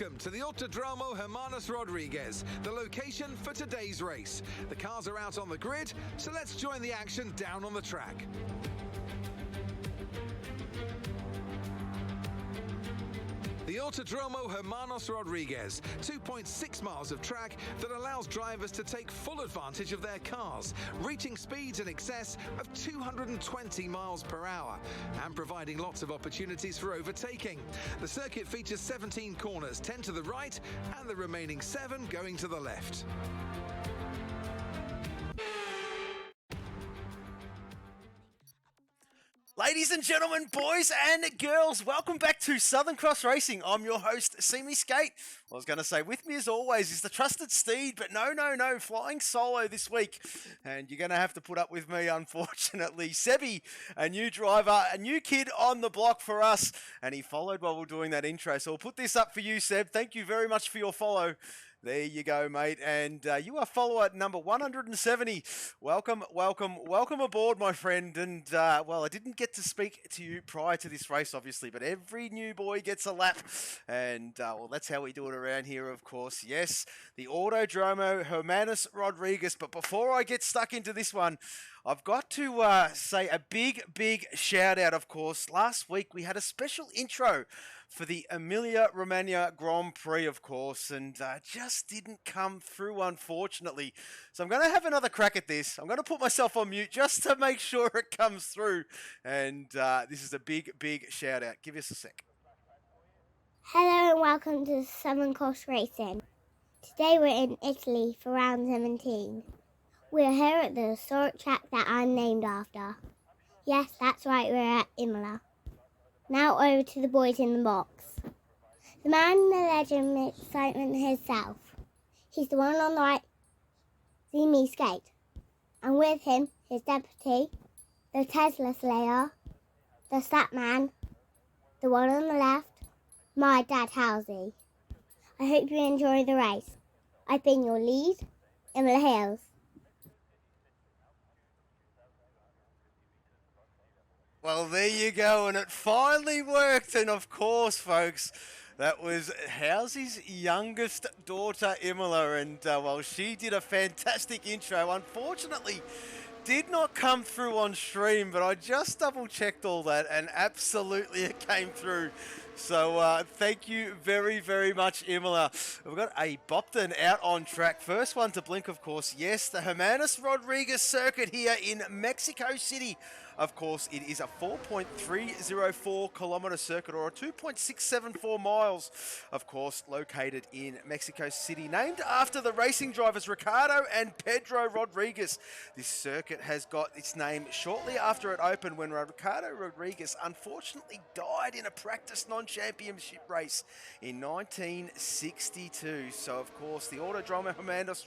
Welcome to the Autodromo Hermanos Rodriguez, the location for today's race. The cars are out on the grid, so let's join the action down on the track. The Autodromo Hermanos Rodriguez, 2.6 miles of track that allows drivers to take full advantage of their cars, reaching speeds in excess of 220 miles per hour and providing lots of opportunities for overtaking. The circuit features 17 corners, 10 to the right and the remaining 7 going to the left. Ladies and gentlemen, boys and girls, welcome back to Southern Cross Racing. I'm your host, See Me Skate. I was going to say, with me as always is the trusted Steed, but no, flying solo this week. And you're going to have to put up with me, unfortunately. Sebi, a new driver, a new kid on the block for us, and he followed while we were doing that intro. So we'll put this up for you, Seb. Thank you very much for your follow. There you go, mate. And you are follower number 170. Welcome aboard, my friend. And, well, I didn't get to speak to you prior to this race, obviously, but every new boy gets a lap. And, well, that's how we do it around here, of course. Yes, the Autodromo Hermanos Rodriguez. But before I get stuck into this one, I've got to say a big shout out, of course. Last week we had a special intro for the Emilia-Romagna Grand Prix, of course, and just didn't come through, unfortunately. So I'm going to have another crack at this. I'm going to put myself on mute just to make sure it comes through. And this is a big shout out. Give us a sec. Hello and welcome to Southern Cross Racing. Today we're in Italy for round 17. We're here at the historic track that I'm named after. Yes, that's right, we're at Imola. Now over to the boys in the box. The man, the legend, the excitement himself. He's the one on the right, See Me Skate. And with him, his deputy, the Tesla Slayer, the Stat Man, the one on the left, my dad Halsey. I hope you enjoy the race. I've been your lead, Imola Hills. Well, there you go, and it finally worked. And of course, folks, that was Halsey's youngest daughter, Imola, and well, she did a fantastic intro. Unfortunately, did not come through on stream, but I just double-checked all that, and absolutely it came through. So thank you very much, Imola. We've got a Bopton out on track. First one to blink, of course. Yes, the Hermanos Rodriguez circuit here in Mexico City. Of course, it is a 4.304 kilometer circuit, or a 2.674 miles, of course, located in Mexico City, named after the racing drivers Ricardo and Pedro Rodriguez. This circuit has got its name shortly after it opened, when Ricardo Rodriguez unfortunately died in a practice non-championship race in 1962. So, of course, the Autodromo Hermanos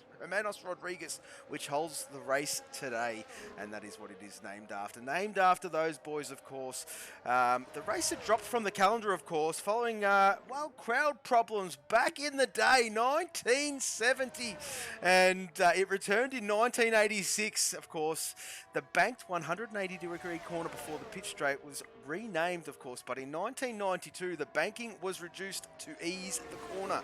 Rodriguez, which holds the race today, and that is what it is named after. Named after those boys, of course. The race had dropped from the calendar, of course, following, well, crowd problems back in the day, 1970, and it returned in 1986, of course. The banked 180-degree corner before the pitch straight was renamed, of course, but in 1992, the banking was reduced to ease the corner.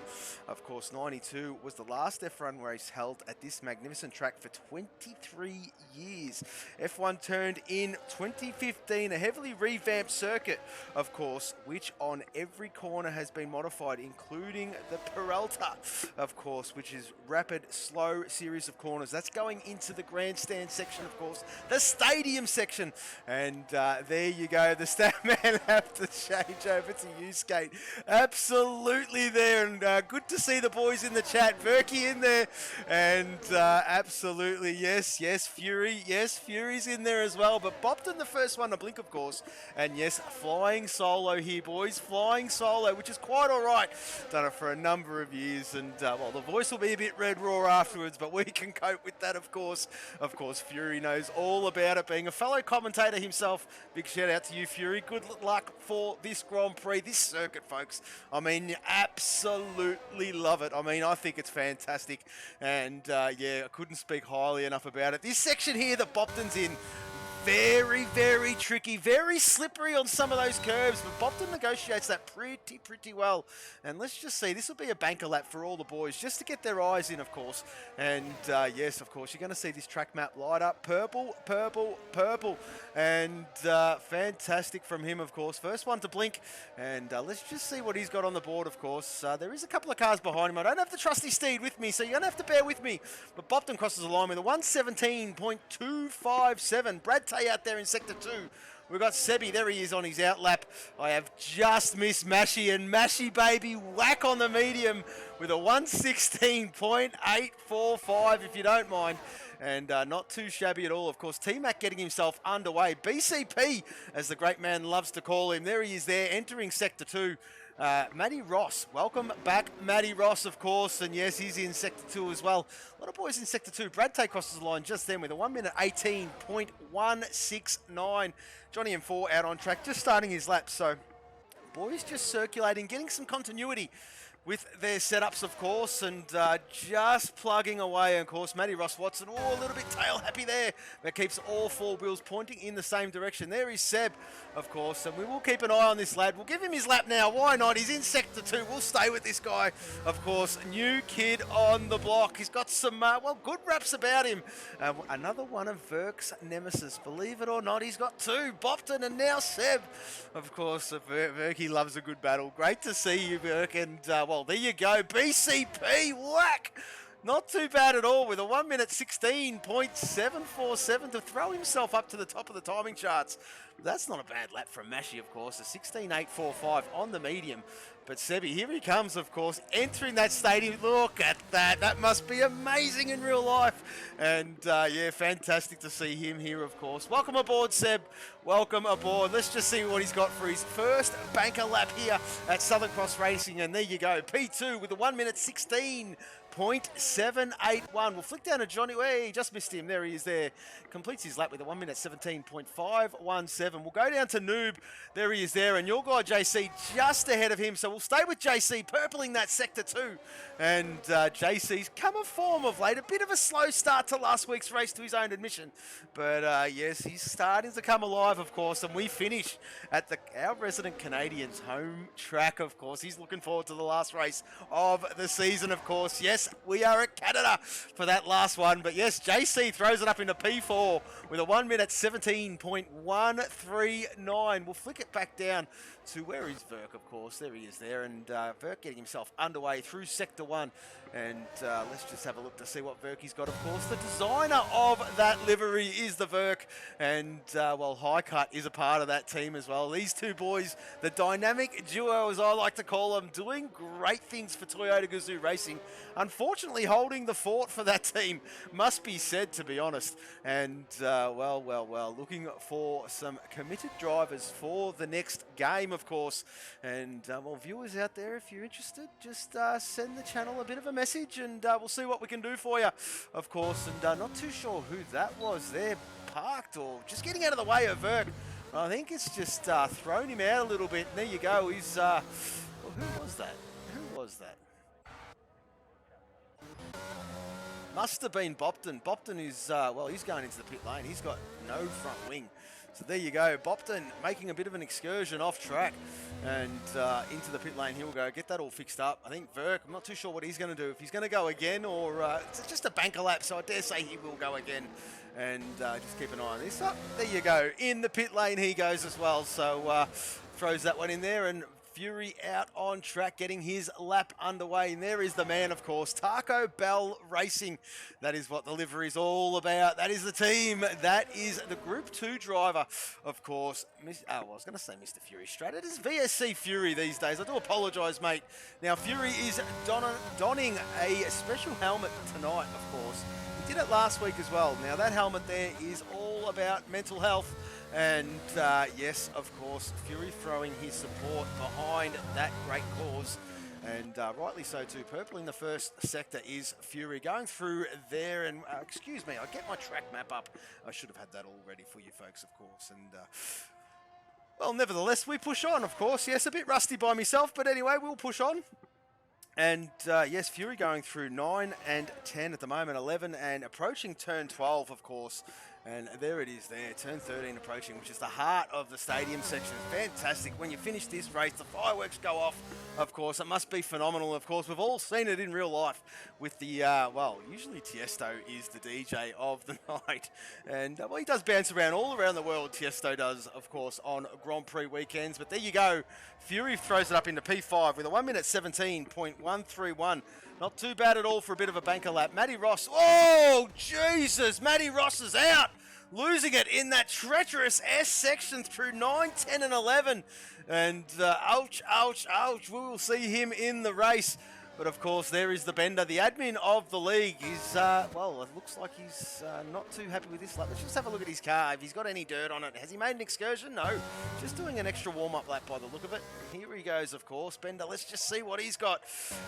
Of course, 92 was the last F1 race held at this magnificent track for 23 years. F1 turned in 2015, a heavily revamped circuit, of course, which on every corner has been modified, including the Peralta, of course, which is rapid, slow series of corners. That's going into the grandstand section, of course, the stadium section, and there you go. The stat man have to change over to you, Skate. Absolutely there, and good to see the boys in the chat. Verky in there, and absolutely, yes, Fury, yes, Fury's in there as well, but Bopton the first one to blink, of course, and yes, flying solo here, boys, flying solo, which is quite all right. Done it for a number of years, and well, the voice will be a bit red raw afterwards, but we can cope with that, of course. Of course, Fury knows all about it, being a fellow commentator himself. Big shout out to you, Fury. Good luck for this Grand Prix, this circuit, folks. I mean, you absolutely love it. I mean, I think it's fantastic, and yeah, I couldn't speak highly enough about it. This section here that Bopton's in, Very, very tricky, very slippery on some of those curves, but Bopton negotiates that pretty well. And let's just see, this will be a banker lap for all the boys, just to get their eyes in, of course. And yes, of course, you're going to see this track map light up. Purple, purple, purple. And fantastic from him, of course. First one to blink. And let's just see what he's got on the board, of course. There is a couple of cars behind him. I don't have the trusty steed with me, so you're going to have to bear with me. But Bopton crosses the line with a 117.257. Brad Tay out there in Sector 2. We've got Sebi, there he is on his outlap. I have just missed Mashy, and Mashy, baby, whack on the medium with a 116.845, if you don't mind. And not too shabby at all. Of course, T-Mac getting himself underway. BCP, as the great man loves to call him. There he is there, entering Sector 2. Matty Ross, welcome back, Matty Ross, of course, and yes, he's in Sector 2 as well. A lot of boys in Sector 2. Brad Tay crosses the line just then with a 1 minute 18.169. Johnny M4 out on track, just starting his lap, so boys just circulating, getting some continuity with their setups, of course, and just plugging away. Of course, Matty Ross Watson, a little bit tail happy there, but keeps all four wheels pointing in the same direction. There is Seb, of course, and we will keep an eye on this lad. We'll give him his lap now. Why not? He's in Sector 2. We'll stay with this guy, of course. New kid on the block. He's got some, good raps about him. Another one of Verk's nemesis. Believe it or not, he's got two. Bopton and now Seb. Of course, Verk, he loves a good battle. Great to see you, Verk, and, well, there you go. BCP, whack! Not too bad at all with a 1 minute 16.747 to throw himself up to the top of the timing charts. That's not a bad lap from Mashy, of course. A 16.845 on the medium. But Sebi, here he comes, of course, entering that stadium. Look at that. That must be amazing in real life. And, yeah, fantastic to see him here, of course. Welcome aboard, Seb. Welcome aboard. Let's just see what he's got for his first banker lap here at Southern Cross Racing. And there you go. P2 with a 1 minute 16.781. We'll flick down to Johnny. Hey, just missed him. There he is there. Completes his lap with a 1 minute 17.517. We'll go down to Noob. There he is there. And your guy, JC, just ahead of him. So we'll stay with JC, purpling that Sector 2. And JC's come a form of late. A bit of a slow start to last week's race, to his own admission. But yes, he's starting to come alive, of course. And we finish at our resident Canadian's home track, of course. He's looking forward to the last race of the season, of course. Yes, we are at Canada for that last one. But yes, JC throws it up into P4 with a 1 minute 17.139. We'll flick it back down to where is Verk, of course. There he is there. And Verk getting himself underway through Sector 1. And let's just have a look to see what Verky's got, of course. The designer of that livery is the Verk. And, well, High Cut is a part of that team as well. These two boys, the dynamic duo, as I like to call them, doing great things for Toyota Gazoo Racing. Unfortunately, holding the fort for that team, must be said, to be honest. And, well, looking for some committed drivers for the next game, of course. And, well, viewers out there, if you're interested, just send the channel a bit of a message and we'll see what we can do for you, of course. And not too sure who that was there, parked or just getting out of the way of Verk. I think it's just thrown him out a little bit. And there you go. He's, well, who was that? Who was that? Must have been Bopton. Bopton is, well, he's going into the pit lane. He's got no front wing. So there you go. Bopton making a bit of an excursion off track and into the pit lane. He'll go get that all fixed up. I think Verk, I'm not too sure what he's going to do. If he's going to go again or it's just a banker lap, so I dare say he will go again. And just keep an eye on this. Oh, there you go. In the pit lane he goes as well. So throws that one in there. And Fury out on track, getting his lap underway. And there is the man, of course, Taco Bell Racing. That is what the livery is all about. That is the team. That is the Group 2 driver, of course. I was going to say Mr. Fury straight. It is VSC Fury these days. I do apologise, mate. Now, Fury is donning a special helmet tonight, of course. He did it last week as well. Now, that helmet there is all about mental health. And yes, of course, Fury throwing his support behind that great cause. And rightly so too. Purple in the first sector is Fury going through there. And excuse me, I'll get my track map up. I should have had that all ready for you folks, of course. And well, nevertheless, we push on, of course. Yes, a bit rusty by myself, but anyway, we'll push on. And yes, Fury going through 9 and 10 at the moment, 11 and approaching turn 12, of course. And there it is there, turn 13 approaching, which is the heart of the stadium section. Fantastic. When you finish this race, the fireworks go off, of course. It must be phenomenal, of course. We've all seen it in real life with the, well, usually Tiesto is the DJ of the night. And, well, he does bounce around all around the world. Tiesto does, of course, on Grand Prix weekends. But there you go. Fury throws it up into P5 with a 1 minute 17.131. Not too bad at all for a bit of a banker lap. Matty Ross, oh, Jesus, Matty Ross is out. Losing it in that treacherous S section through 9, 10 and 11. And ouch, ouch, ouch. We will see him in the race. But of course, there is the Bender, the admin of the league. Is well, it looks like he's not too happy with this lap. Let's just have a look at his car. If he's got any dirt on it. Has he made an excursion? No. Just doing an extra warm-up lap by the look of it. Here he goes, of course. Bender, let's just see what he's got.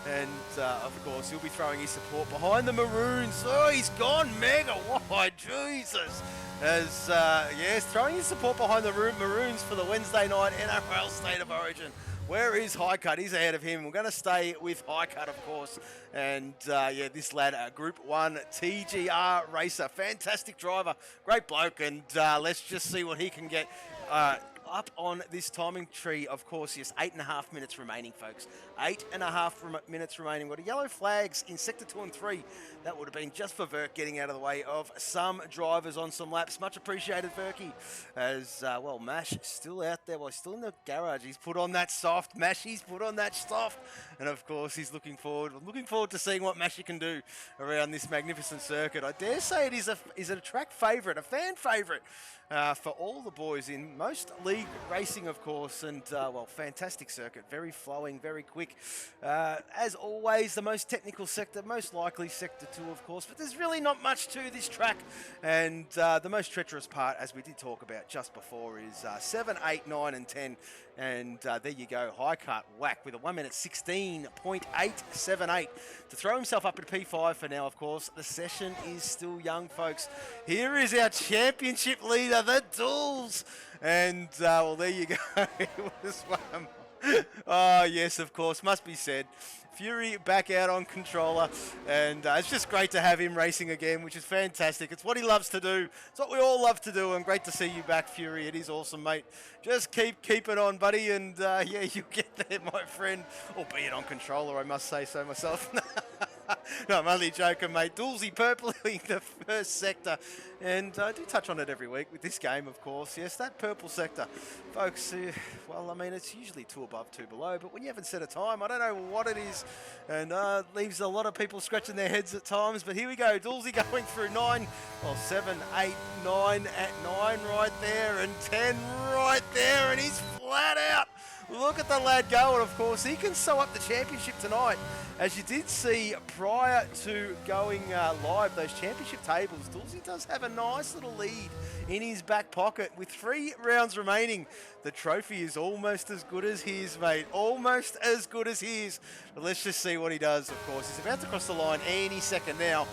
And, of course, he'll be throwing his support behind the Maroons. Oh, he's gone mega wide. Jesus. As, yes, throwing his support behind the Maroons for the Wednesday night NRL State of Origin. Where is Highcut? He's ahead of him. We're going to stay with Highcut, of course. And, yeah, this lad, Group 1 TGR racer. Fantastic driver. Great bloke. And let's just see what he can get up on this timing tree. Of course, yes, 8.5 minutes remaining, folks. 8.5 minutes remaining. Got a yellow flags in Sector 2 and 3. That would have been just for Verk getting out of the way of some drivers on some laps. Much appreciated, Verky. As, well, Mash still out there. Well, he's still in the garage. He's put on that soft. Mashy's put on that soft. And, of course, he's looking forward to seeing what Mashy can do around this magnificent circuit. I dare say it is a track favourite, a fan favourite. For all the boys in most league racing, of course, and, well, fantastic circuit, very flowing, very quick. As always, the most technical sector, most likely Sector 2, of course, but there's really not much to this track. And the most treacherous part, as we did talk about just before, is 7, 8, 9 and 10. And there you go, Highcut whack with a 1 minute 16.878 to throw himself up at P5 for now, of course. The session is still young, folks. Here is our championship leader, the Dools. And, well, there you go. It was one. Oh, yes, of course, must be said. Fury back out on controller, and it's just great to have him racing again, which is fantastic. It's what he loves to do. It's what we all love to do, and great to see you back, Fury. It is awesome, mate. Just keep it on, buddy, and yeah, you get there, my friend. Albeit on controller, I must say so myself. No, I'm only joking, mate. Doolsy purpling the first sector. And I do touch on it every week with this game, of course. Yes, that purple sector. Folks, well, I mean, it's usually 2 above, 2 below. But when you haven't set a time, I don't know what it is. And leaves a lot of people scratching their heads at times. But here we go. Doolsy going through 9. Well, 7, 8, 9 at 9 right there. And 10 right there. And he's flat out. Look at the lad go. And, of course, he can sew up the championship tonight. As you did see prior to going live, those championship tables, Doolsy does have a nice little lead in his back pocket with 3 rounds remaining. The trophy is almost as good as his, mate. Almost as good as his. But let's just see what he does, of course. He's about to cross the line any second now.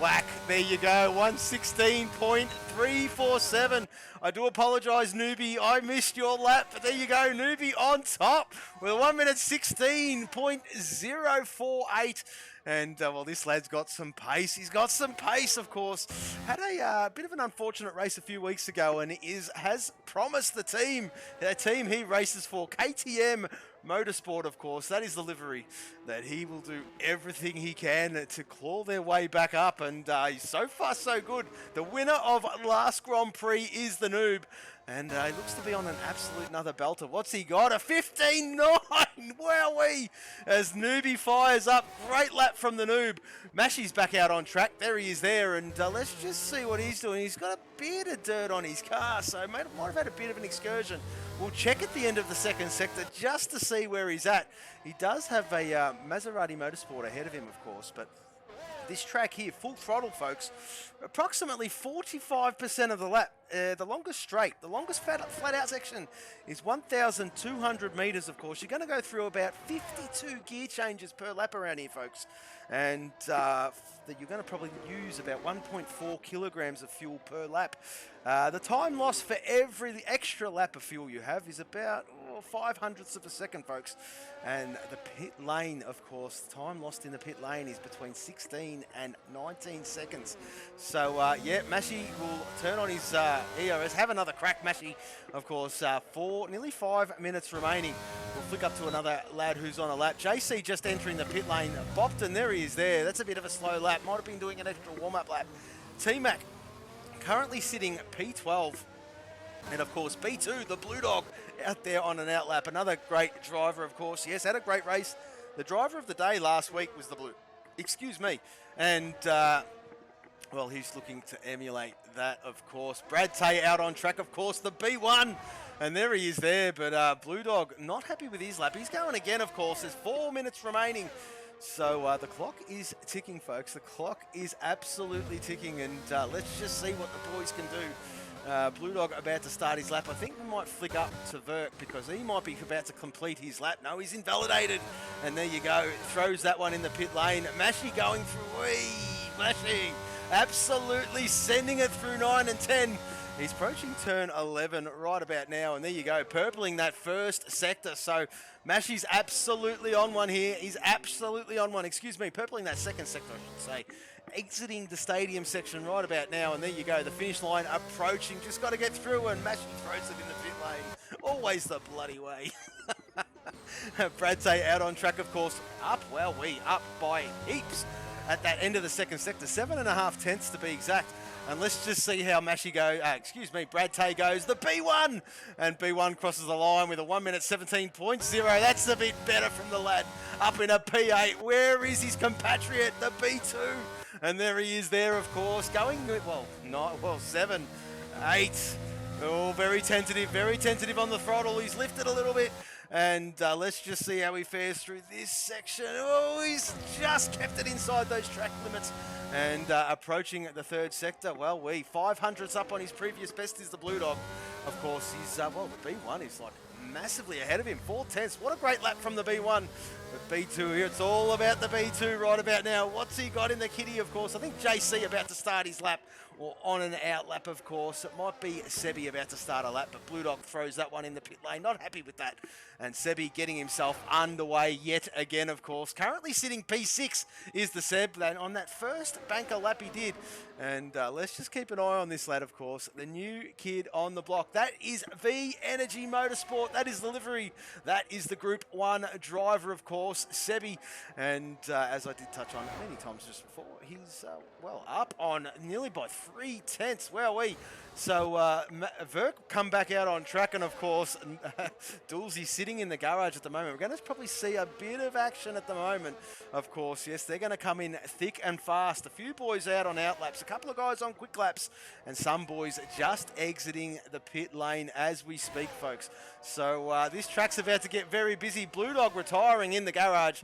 Whack, there you go, 116.347. I do apologise, Newbie, I missed your lap, but there you go, Newbie on top with 1 minute 16.048. And, well, this lad's got some pace. He's got some pace, of course. Had a bit of an unfortunate race a few weeks ago and has promised the team he races for, KTM Motorsport, of course. That is the livery that he will do everything he can to claw their way back up. And so far, so good. The winner of last Grand Prix is the Noob. And he looks to be on an absolute another belter. What's he got? A 15.9! Wowee! As Noobie fires up. Great lap from the Noob. Mashy's back out on track. There he is there. And let's just see what he's doing. He's got a bit of dirt on his car. So might have had a bit of an excursion. We'll check at the end of the second sector just to see where he's at. He does have a Maserati Motorsport ahead of him, of course. But this track here, full throttle, folks, approximately 45% of the lap. The longest straight, the longest flat out section is 1,200 metres, of course. You're going to go through about 52 gear changes per lap around here, folks. And you're going to probably use about 1.4 kilograms of fuel per lap. The time lost for every extra lap of fuel you have is about 500ths of a second, folks. And the pit lane, of course, the time lost in the pit lane is between 16 and 19 seconds. So, yeah, Mashi will turn on his ERS, have another crack, Mashi, of course, nearly 5 minutes remaining. We'll flick up to another lad who's on a lap. JC just entering the pit lane. Bopton, there he is there. That's a bit of a slow lap. Might have been doing an extra warm-up lap. T-Mac currently sitting P12. And, of course, B2, the Blue Dog, out there on an outlap. Another great driver, of course. Yes, had a great race. The driver of the day last week was the Blue. Excuse me. And, well, he's looking to emulate that, of course. Brad Tay out on track, of course, the B1. And there he is there. But Blue Dog not happy with his lap. He's going again, of course. There's 4 minutes remaining. So the clock is ticking, folks. The clock is absolutely ticking. And let's just see what the boys can do. Blue Dog about to start his lap. I think we might flick up to Verk because he might be about to complete his lap. No, he's invalidated. And there you go. Throws that one in the pit lane. Mashi going through. Mashi absolutely sending it through 9 and 10. He's approaching turn 11 right about now. And there you go. Purpling that first sector. So Mashi's absolutely on one here. He's absolutely on one. Excuse me. Purpling that second sector, I should say. Exiting the stadium section right about now, and there you go, the finish line approaching, just got to get through, and Mashi throws it in the pit lane, always the bloody way. Brad Tay out on track, of course, up by heaps at that end of the second sector, 7.5 tenths to be exact. And let's just see how Mashi Brad Tay goes, the B1, and B1 crosses the line with a 1 minute 17.0. That's a bit better from the lad up in a P8. Where is his compatriot, the B2? And there he is there, of course, going, 7, 8. Oh, very tentative on the throttle. He's lifted a little bit. And let's just see how he fares through this section. Oh, he's just kept it inside those track limits. And approaching the third sector, 500ths up on his previous best is the Blue Dog. Of course, he's, the B1 is like massively ahead of him. 4 tenths. What a great lap from the B1. But B2 here, it's all about the B2 right about now. What's he got in the kitty, of course? I think JC about to start his lap, or on an out lap, of course. It might be Sebi about to start a lap, but Blue Dog throws that one in the pit lane. Not happy with that. And Sebi getting himself underway yet again, of course. Currently sitting P6 is the Seb. And on that first banker lap he did. And let's just keep an eye on this lad, of course. The new kid on the block. That is V Energy Motorsport. That is the livery. That is the Group 1 driver, of course, Sebi. And as I did touch on many times just before, he's, up on nearly by 3 tenths. Wowee. So Verk come back out on track, and of course, Dulzy sitting in the garage at the moment. We're going to probably see a bit of action at the moment, of course. Yes, they're going to come in thick and fast. A few boys out on out laps, a couple of guys on quick laps, and some boys just exiting the pit lane as we speak, folks. So this track's about to get very busy. Blue Dog retiring in the garage.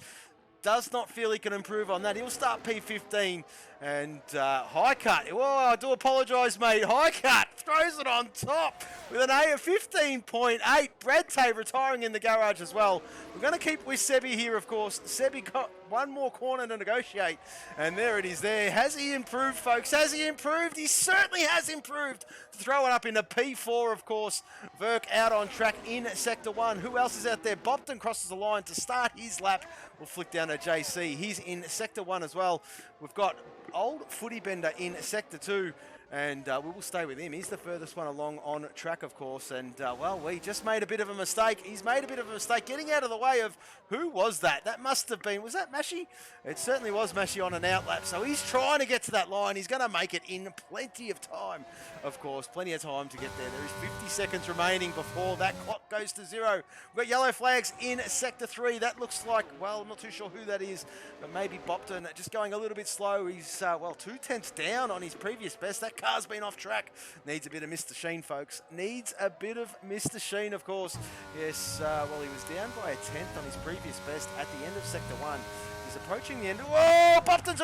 Does not feel he can improve on that. He'll start P15. And High Cut. Whoa, I do apologise, mate. High Cut throws it on top with an A of 15.8. Brad Tay retiring in the garage as well. We're going to keep with Sebi here, of course. Sebi got one more corner to negotiate. And there it is there. Has he improved, folks? Has he improved? He certainly has improved. Throw it up into P4, of course. Verk out on track in Sector 1. Who else is out there? Bopton crosses the line to start his lap. We'll flick down to JC. He's in Sector 1 as well. We've got Old Footy Bender in Sector 2, and we will stay with him. He's the furthest one along on track, of course, and we just made a bit of a mistake. He's made a bit of a mistake getting out of the way of, who was that? That must have been, was that Mashi? It certainly was Mashi on an out lap, so he's trying to get to that line. He's going to make it in plenty of time, of course, plenty of time to get there. There is 50 seconds remaining before that clock goes to 0. We've got yellow flags in Sector 3. That looks like, I'm not too sure who that is, but maybe Bopton just going a little bit slow. He's, 2 tenths down on his previous best. That car's been off track. Needs a bit of Mr. Sheen, folks. Needs a bit of Mr. Sheen, of course. Yes, he was down by a tenth on his previous best at the end of Sector 1. He's approaching the end. Whoa, Bopton's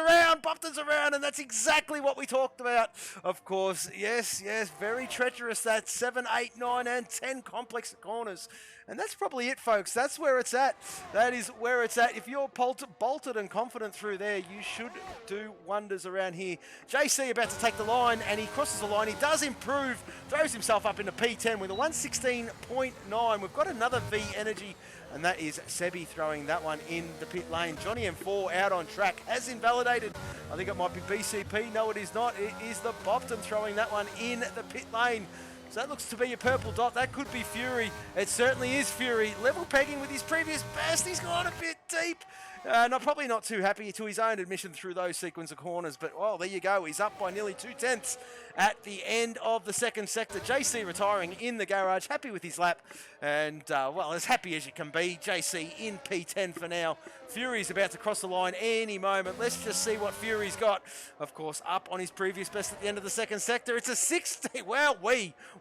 around, and that's exactly what we talked about. Of course, yes, very treacherous. That 7, 8, 9, and 10 complex corners. And that's probably it, folks. That's where it's at. That is where it's at. If you're bolted and confident through there, you should do wonders around here. JC about to take the line, and he crosses the line. He does improve, throws himself up into P10 with a 116.9. We've got another V energy, and that is Sebi throwing that one in the pit lane. Johnny M4 out on track, has invalidated. I think it might be BCP. No, it is not. It is the Bobton throwing that one in the pit lane. So that looks to be a purple dot. That could be Fury. It certainly is Fury. Level pegging with his previous best. He's gone a bit deep. Probably not too happy to his own admission through those sequence of corners. But, well, there you go. He's up by nearly 2/10 at the end of the second sector. JC retiring in the garage. Happy with his lap. And, well, as happy as you can be. JC in P10 for now. Fury's about to cross the line any moment. Let's just see what Fury's got. Of course, up on his previous best at the end of the second sector. It's a 16. Wow,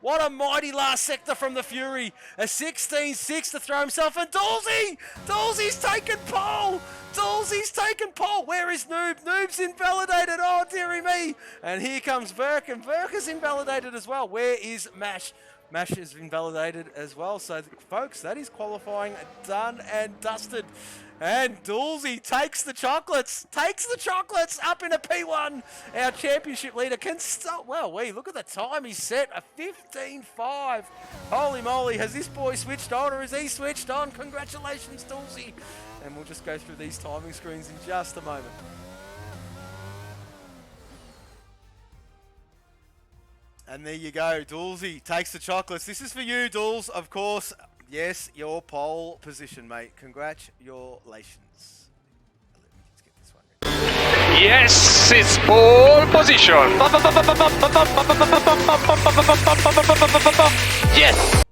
what a mighty last sector from the Fury. A 16.6 to throw himself. And Doolsey's taken pole. Doolsey's taken pole. Where is Noob? Noob's invalidated. Oh, dearie me. And here comes Burke. And Burke is invalidated as well. Where is Mash? Mash is invalidated as well. So, folks, that is qualifying done and dusted. And Doolsey takes the chocolates up in a P1. Our championship leader can stop. Well, look at the time he's set, a 15.5. Holy moly, has this boy switched on or is he switched on? Congratulations, Doolsey. And we'll just go through these timing screens in just a moment. And there you go, Doolsey takes the chocolates. This is for you, Dools, of course. Yes, your pole position, mate. Congratulations. Let me just get this one. Yes, it's pole position. Yes.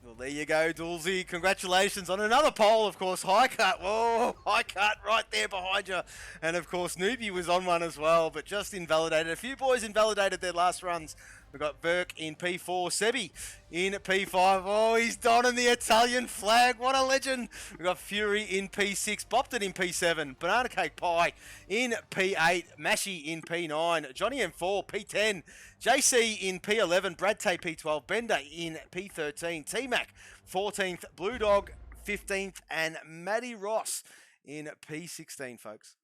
Well, there you go, Doolsey. Congratulations on another pole, of course. High cut. Whoa, high cut right there behind you. And, of course, Newbie was on one as well, but just invalidated. A few boys invalidated their last runs. We've got Burke in P4, Sebi in P5. Oh, he's donning the Italian flag. What a legend. We've got Fury in P6, Bopton in P7, Banana Cake Pie in P8, Mashy in P9, Johnny M4, P10, JC in P11, Brad Tay P12, Bender in P13, T-Mac 14th, Blue Dog 15th, and Matty Ross in P16, folks.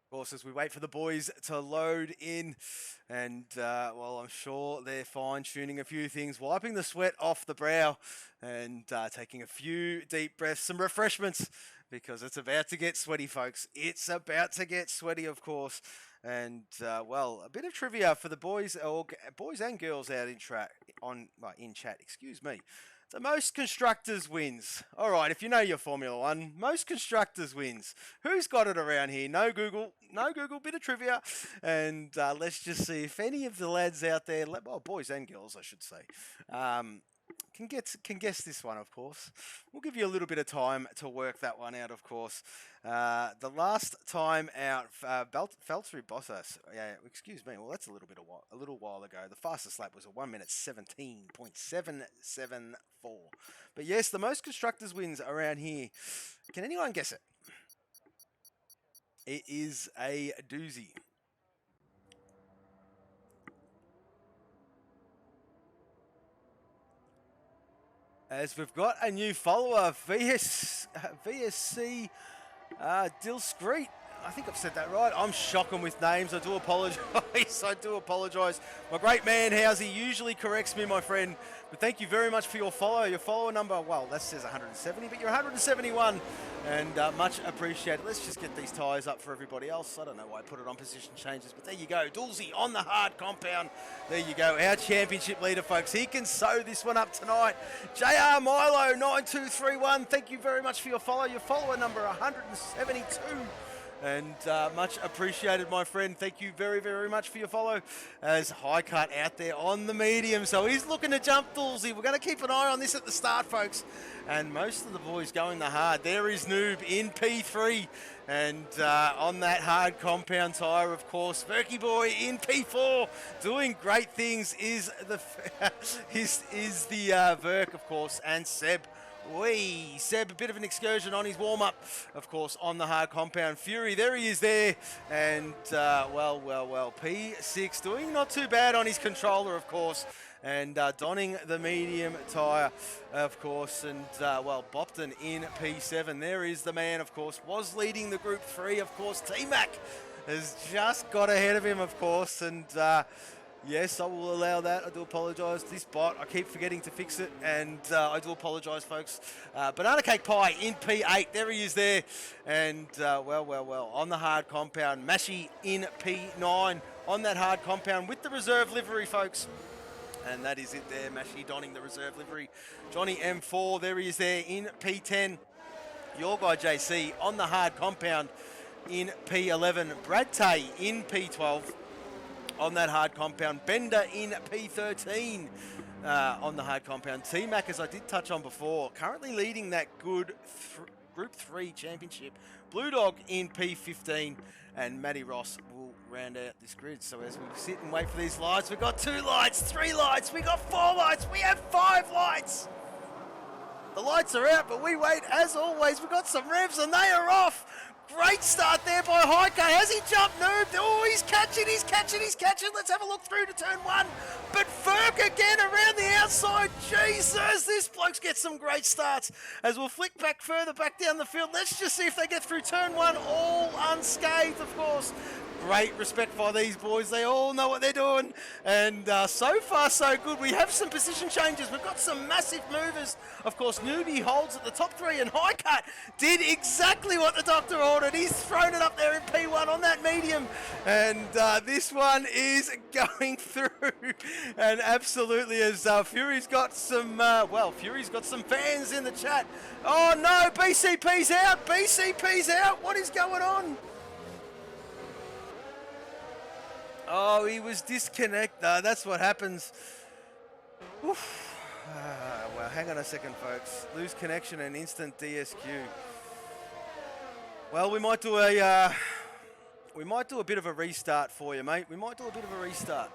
Of course, as we wait for the boys to load in, and well, I'm sure they're fine-tuning a few things, wiping the sweat off the brow, and taking a few deep breaths, some refreshments, because it's about to get sweaty, folks. It's about to get sweaty, of course. And well, a bit of trivia for the boys, or boys and girls out in chat. Excuse me. The most constructors wins. All right, if you know your Formula One, most constructors wins. Who's got it around here? No Google, bit of trivia. And let's just see if any of the lads out there, well, boys and girls, I should say, can guess this one, of course. We'll give you a little bit of time to work that one out, of course. The last time out, Feltry Bottas. Yeah, excuse me. Well, that's a little while ago. The fastest lap was a 1 minute 17.774. But yes, the most constructors wins around here. Can anyone guess it? It is a doozy. As we've got a new follower, VSC Dilscreet. I think I've said that right. I'm shocking with names. I do apologise. My great man, Housey, usually corrects me, my friend. But thank you very much for your follow. Your follower number, well, that says 170, but you're 171. And much appreciated. Let's just get these tyres up for everybody else. I don't know why I put it on position changes, but there you go. Doolsey on the hard compound. There you go. Our championship leader, folks. He can sew this one up tonight. JR Milo 9231. Thank you very much for your follow. Your follower number 172. And much appreciated, my friend. Thank you very, very much for your follow. As High Cut out there on the medium. So he's looking to jump Doolsey. We're going to keep an eye on this at the start, folks. And most of the boys going the hard. There is Noob in P3. And on that hard compound tyre, of course, Verky Boy in P4. Doing great things is the Verk, of course, and Seb Seb, a bit of an excursion on his warm-up, of course, on the hard compound. Fury, there he is there. And, well, P6 doing not too bad on his controller, of course. And donning the medium tyre, of course. And, Bopton in P7. There is the man, of course, was leading the Group 3. Of course, T-Mac has just got ahead of him, of course. And, yes, I will allow that. I do apologise. This bot, I keep forgetting to fix it, and I do apologise, folks. Banana Cake Pie in P8. There he is there. And, on the hard compound. Mashy in P9 on that hard compound with the reserve livery, folks. And that is it there. Mashy donning the reserve livery. Johnny M4, there he is there in P10. Your guy JC on the hard compound in P11. Brad Tay in P12. On that hard compound. Bender in P13 on the hard compound. T-Mac, as I did touch on before, currently leading that good Group 3 championship. Blue Dog in P15, and Matty Ross will round out this grid. So as we sit and wait for these lights, we've got 2 lights, 3 lights, we got 4 lights, we have 5 lights. The lights are out, but we wait as always. We've got some revs and they are off. Great start there by Heike. Has he jumped, Noob? Oh, he's catching. Let's have a look through to turn 1. But Ferk again around the outside. Jesus, this bloke's get some great starts. As we'll flick back further back down the field. Let's just see if they get through turn 1 all unscathed, of course. Great respect by these boys. They all know what they're doing. And so far, so good. We have some position changes. We've got some massive movers. Of course, Newbie holds at the top 3, and Highcut did exactly what the doctor ordered. He's thrown it up there in P1 on that medium. And this one is going through. And absolutely, as Fury's got some, Fury's got some fans in the chat. Oh no, BCP's out. BCP's out. What is going on? Oh, he was disconnected. That's what happens. Oof. Well, hang on a second, folks. Lose connection and instant DSQ. Well, we might do a bit of a restart for you, mate. We might do a bit of a restart.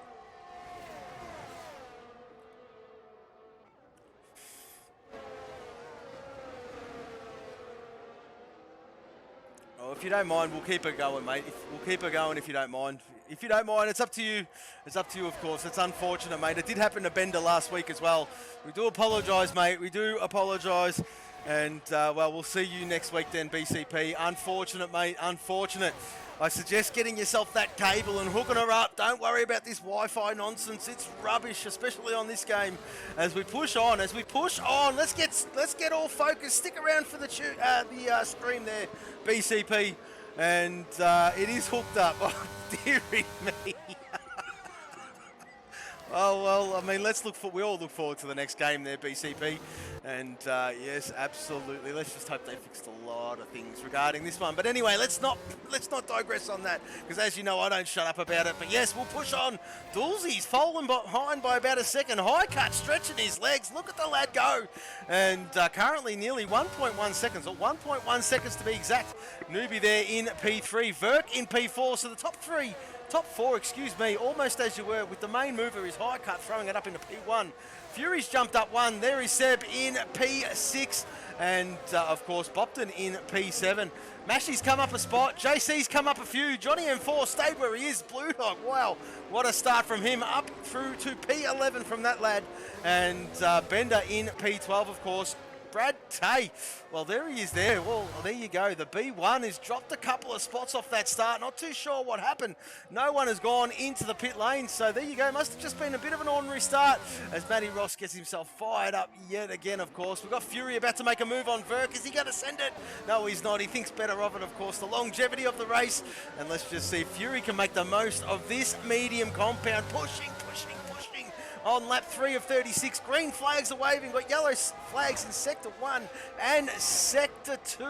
Oh, if you don't mind, we'll keep it going, mate. We'll keep it going if you don't mind. If you don't mind, it's up to you. It's up to you, of course. It's unfortunate, mate. It did happen to Bender last week as well. We do apologise, mate. We do apologise. And, we'll see you next week then, BCP. Unfortunate, mate. Unfortunate. I suggest getting yourself that cable and hooking her up. Don't worry about this Wi-Fi nonsense. It's rubbish, especially on this game. As we push on, let's get all focused. Stick around for the stream there, BCP. And it is hooked up. Oh, dearie me. Oh, well, I mean, we all look forward to the next game there, BCP. And yes, absolutely. Let's just hope they fixed a lot of things regarding this one. But anyway, let's not digress on that, because as you know, I don't shut up about it. But yes, we'll push on. Dulcie's fallen behind by about a second. High cut, stretching his legs. Look at the lad go. And currently nearly 1.1 seconds, or 1.1 seconds to be exact. Newbie there in P3, Verk in P4. So the top 4, excuse me, almost as you were, with the main mover is High Cut throwing it up into P1. Fury's jumped up 1. There is Seb in P6. And, of course, Bopton in P7. Mashy's come up a spot. JC's come up a few. Johnny M4 stayed where he is. Blue Dog, wow, what a start from him. Up through to P11 from that lad. And Bender in P12, of course. Brad Tay, well, there he is there. Well, there you go. The B1 has dropped a couple of spots off that start. Not too sure what happened. No one has gone into the pit lane. So there you go. Must have just been a bit of an ordinary start as Matty Ross gets himself fired up yet again, of course. We've got Fury about to make a move on Verk. Is he going to send it? No, he's not. He thinks better of it, of course. The longevity of the race. And let's just see if Fury can make the most of this medium compound. Pushing. On lap 3 of 36, green flags are waving. Got yellow flags in Sector 1 and Sector 2.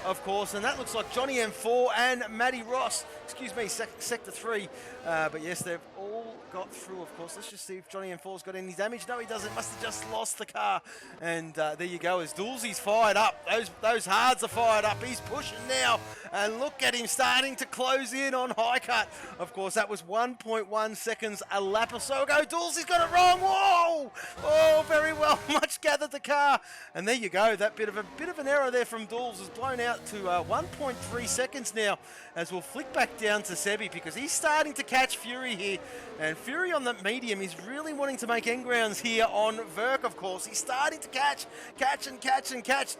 of course, and that looks like Johnny M4 and Matty Ross, excuse me, Sector 3. But yes, they've all got through, of course. Let's just see if Johnny M4's got any damage. No, he doesn't. Must have just lost the car. And there you go, as Dulcie's fired up. Those hards are fired up. He's pushing now. And look at him starting to close in on High Cut. Of course, that was 1.1 seconds a lap or so ago. Dulcie's got it wrong. Whoa! Oh, very well. Much gathered the car. And there you go. That bit of an error there from Dulce has blown out to 1.3 seconds now, as we'll flick back down to Sebi, because he's starting to catch Fury here. And Fury on the medium is really wanting to make end grounds here on Verk, of course. He's starting to catch.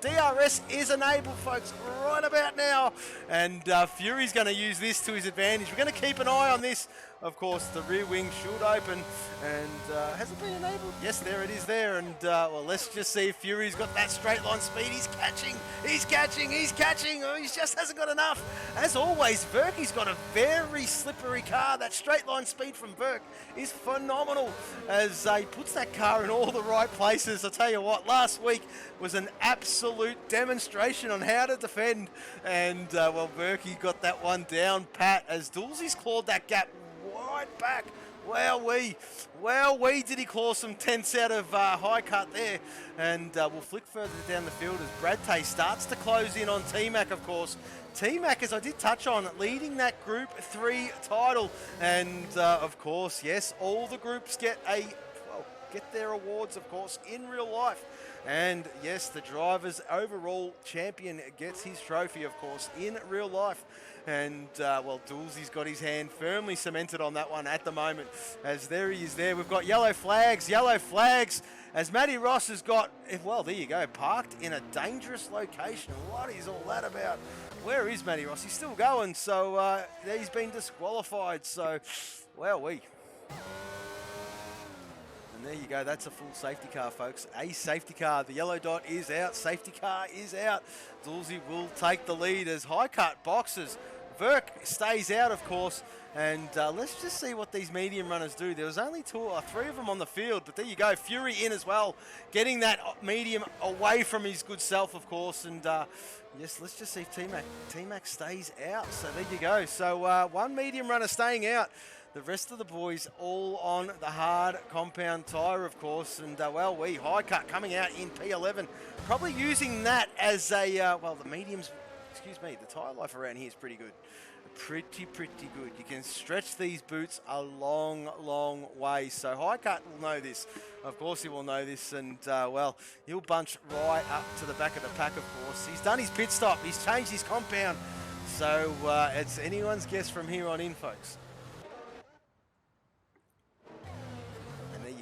DRS is enabled, folks, right about now. And Fury's going to use this to his advantage. We're going to keep an eye on this. Of course, the rear wing should open. And has it been enabled? Yes, there it is there. And, well, let's just see if Fury's got that straight line speed. He's catching. Oh, he just hasn't got enough. As always, Verky's got a very slippery car. That straight line speed from Verk is phenomenal, as he puts that car in all the right places. I tell you what, last week was an absolute demonstration on how to defend. And, well, Verky got that one down pat, as Dulcie's clawed that gap right back. Wowee, did he claw some tenths out of High Cut there. And we'll flick further down the field as Brad Tay starts to close in on T-Mac, of course. T-Mac, as I did touch on, leading that Group 3 title. And, of course, yes, all the groups get their awards, of course, in real life. And, yes, the driver's overall champion gets his trophy, of course, in real life. And, well, Dulcie's got his hand firmly cemented on that one at the moment, as there he is there. We've got yellow flags, as Matty Ross has got, well, there you go, parked in a dangerous location. What is all that about? Where is Matty Ross? He's still going, so he's been disqualified, so, wowee. And there you go, that's a full safety car, folks. A safety car. The yellow dot is out. Safety car is out. Dulcie will take the lead as High Cut boxes. Verk stays out, of course. And let's just see what these medium runners do. There was only 2 or 3 of them on the field, but there you go. Fury in as well, getting that medium away from his good self, of course. And yes, let's just see if T-Mac stays out. So there you go. So one medium runner staying out. The rest of the boys all on the hard compound tyre, of course. And, well, High Cut coming out in P11. Probably using that as a, well, the mediums, excuse me, the tyre life around here is pretty good. Pretty good. You can stretch these boots a long way. So High Cut will know this. Of course he will know this. And, well, he'll bunch right up to the back of the pack, of course. He's done his pit stop. He's changed his compound. So it's anyone's guess from here on in, folks.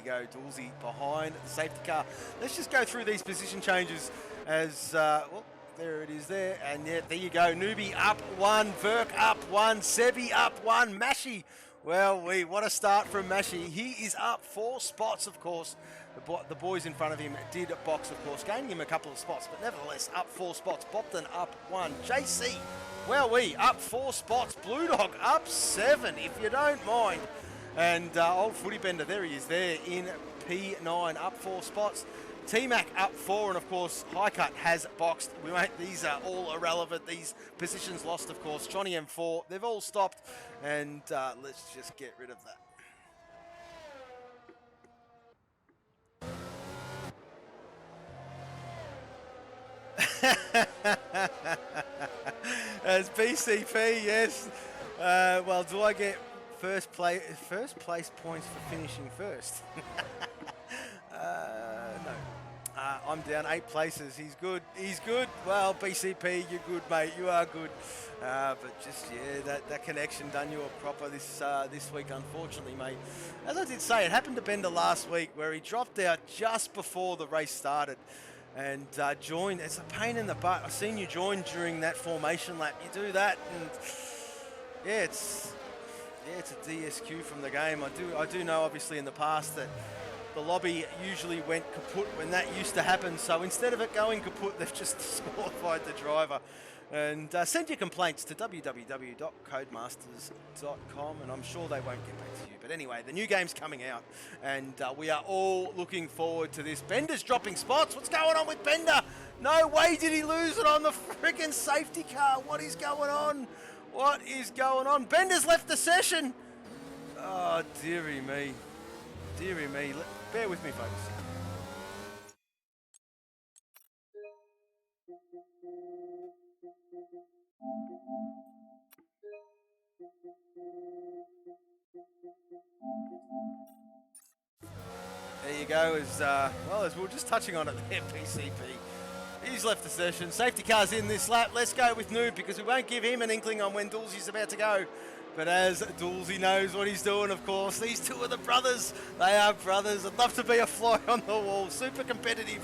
Go, Dulcie behind the safety car. Let's just go through these position changes as, well, there it is there. And yeah, there you go. Newbie up 1, Verk up 1, Sebi up 1, Mashy. Well, what a start from Mashy. He is up 4 spots, of course. The boys in front of him did box, of course, gaining him a couple of spots, but nevertheless, up 4 spots. Bopton up 1. JC, well, up 4 spots. Blue Dog up 7, if you don't mind. And old Footy Bender, there he is there in P9, up 4 spots. T-Mac up 4, and of course, High Cut has boxed. These are all irrelevant. These positions lost, of course. Johnny M4, they've all stopped. And let's just get rid of that. As BCP, yes. Well, do I get first place points for finishing first? No. I'm down 8 places. He's good. Well, BCP, you're good, mate. You are good. But just, yeah, that connection done you a proper this week, unfortunately, mate. As I did say, it happened to Bender last week where he dropped out just before the race started and joined. It's a pain in the butt. I've seen you join during that formation lap. You do that, and yeah, it's a DSQ from the game. I do know, obviously, in the past that the lobby usually went kaput when that used to happen. So instead of it going kaput, they've just disqualified the driver. And send your complaints to www.codemasters.com, and I'm sure they won't get back to you. But anyway, the new game's coming out, and we are all looking forward to this. Bender's dropping spots. What's going on with Bender? No way did he lose it on the freaking safety car. What is going on? What is going on? Bender's left the session. Oh, dearie me. Dearie me. Bear with me, folks. There you go, as we were just touching on it there, PCP. He's left the session. Safety car's in this lap. Let's go with Noob because we won't give him an inkling on when Dulcie's about to go. But as Dulcie knows what he's doing, of course, these two are the brothers. They are brothers. I'd love to be a fly on the wall. Super competitive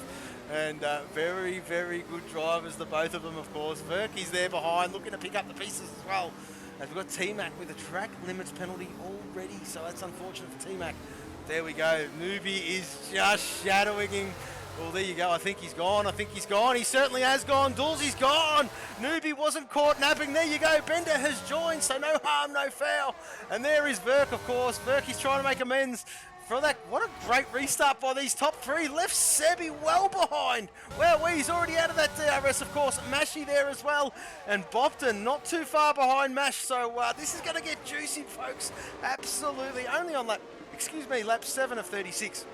and very, very good drivers, the both of them, of course. Verkey's there behind, looking to pick up the pieces as well. As we've got T-Mac with a track limits penalty already, so that's unfortunate for T-Mac. There we go. Newbie is just shadowing him. Well, there you go. I think he's gone. I think he's gone. He certainly has gone. Dulcie's gone. Newbie wasn't caught napping. There you go. Bender has joined, so no harm, no foul. And there is Verk, of course. Verkey's trying to make amends for that. What a great restart by these top three. Left Sebi well behind. Well, he's already out of that DRS, of course. Mashy there as well. And Bopton not too far behind Mash. So this is going to get juicy, folks. Absolutely. Only on lap 7 of 36.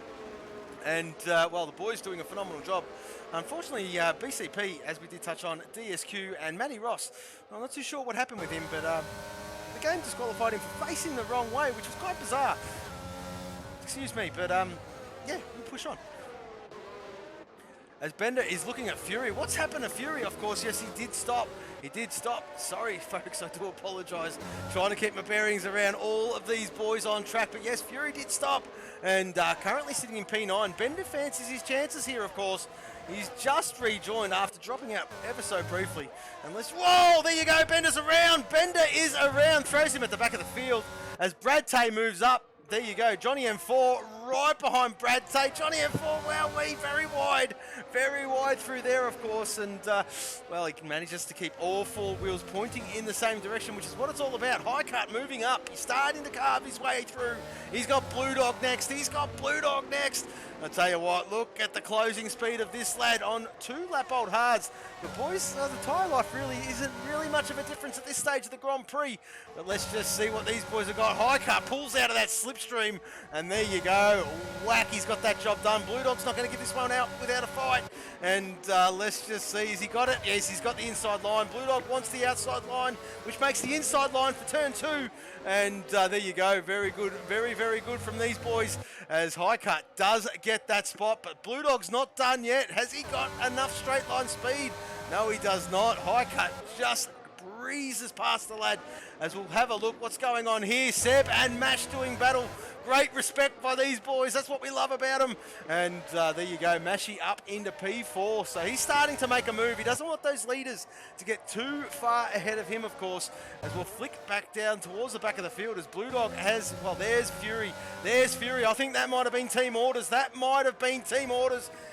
And, well, the boys doing a phenomenal job. Unfortunately, BCP, as we did touch on, DSQ and Matty Ross, I'm not too sure what happened with him, but the game disqualified him for facing the wrong way, which was quite bizarre. Excuse me, but, yeah, we'll push on. As Bender is looking at Fury. What's happened to Fury? Of course, yes, he did stop. He did stop. Sorry, folks, I do apologise. Trying to keep my bearings around all of these boys on track. But yes, Fury did stop. And currently sitting in P9. Bender fancies his chances here, of course. He's just rejoined after dropping out ever so briefly. Whoa, there you go. Bender's around. Bender is around. Throws him at the back of the field as Brad Tay moves up. There you go, Johnny M4 right behind Brad Tate. Johnny M4, wowee, very wide through there, of course. And, well, he manages to keep all four wheels pointing in the same direction, which is what it's all about. High cut moving up. He's starting to carve his way through. He's got Blue Dog next. I tell you what, look at the closing speed of this lad on 2 lap-old hards. The boys, the tyre life really isn't really much of a difference at this stage of the Grand Prix. But let's just see what these boys have got. High cut pulls out of that slipstream, and there you go. Whack, he's got that job done. Blue Dog's not going to give this one out without a fight. And let's just see, has he got it? Yes, he's got the inside line. Blue Dog wants the outside line, which makes the inside line for turn 2. And there you go, very good, very good from these boys as High Cut does get that spot, but Blue Dog's not done yet. Has he got enough straight line speed? No, he does not. High Cut just breezes past the lad as we'll have a look what's going on here. Seb and Mash doing battle. Great respect by these boys. That's what we love about them. And there you go, Mashy up into P4. So he's starting to make a move. He doesn't want those leaders to get too far ahead of him, of course, as we'll flick back down towards the back of the field as Blue Dog has, well, there's Fury. There's Fury. I think that might have been team orders.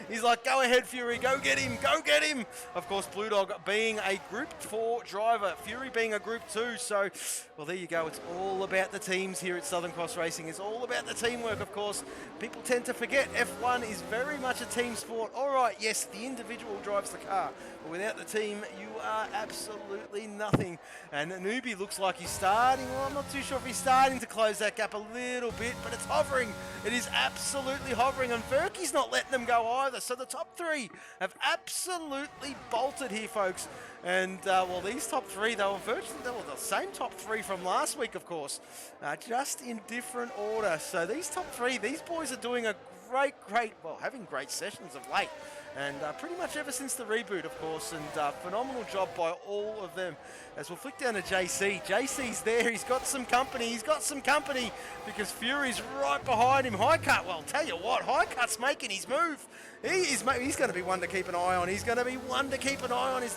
He's like, go ahead, Fury. Go get him. Of course, Blue Dog being a Group 4 driver. Fury being a Group 2. So, well, there you go. It's all about the teams here at Southern Cross Racing. It's all about the teamwork, of course. People tend to forget F1 is very much a team sport. All right, yes, the individual drives the car, but without the team, you are absolutely nothing. And Newbie looks like he's starting. Well, I'm not too sure if he's starting to close that gap a little bit, but it's hovering. It is absolutely hovering, and Verkey's not letting them go either. So the top 3 have absolutely bolted here, folks. And, well, these top 3, they were virtually the same top 3 from last week, of course, just in different order. So these top 3, these boys are doing a having great sessions of late. And pretty much ever since the reboot, of course, and phenomenal job by all of them. As we'll flick down to JC. JC's there, he's got some company because Fury's right behind him. High Cut, well, tell you what, High Cut's making his move. He's going to be one to keep an eye on. Is the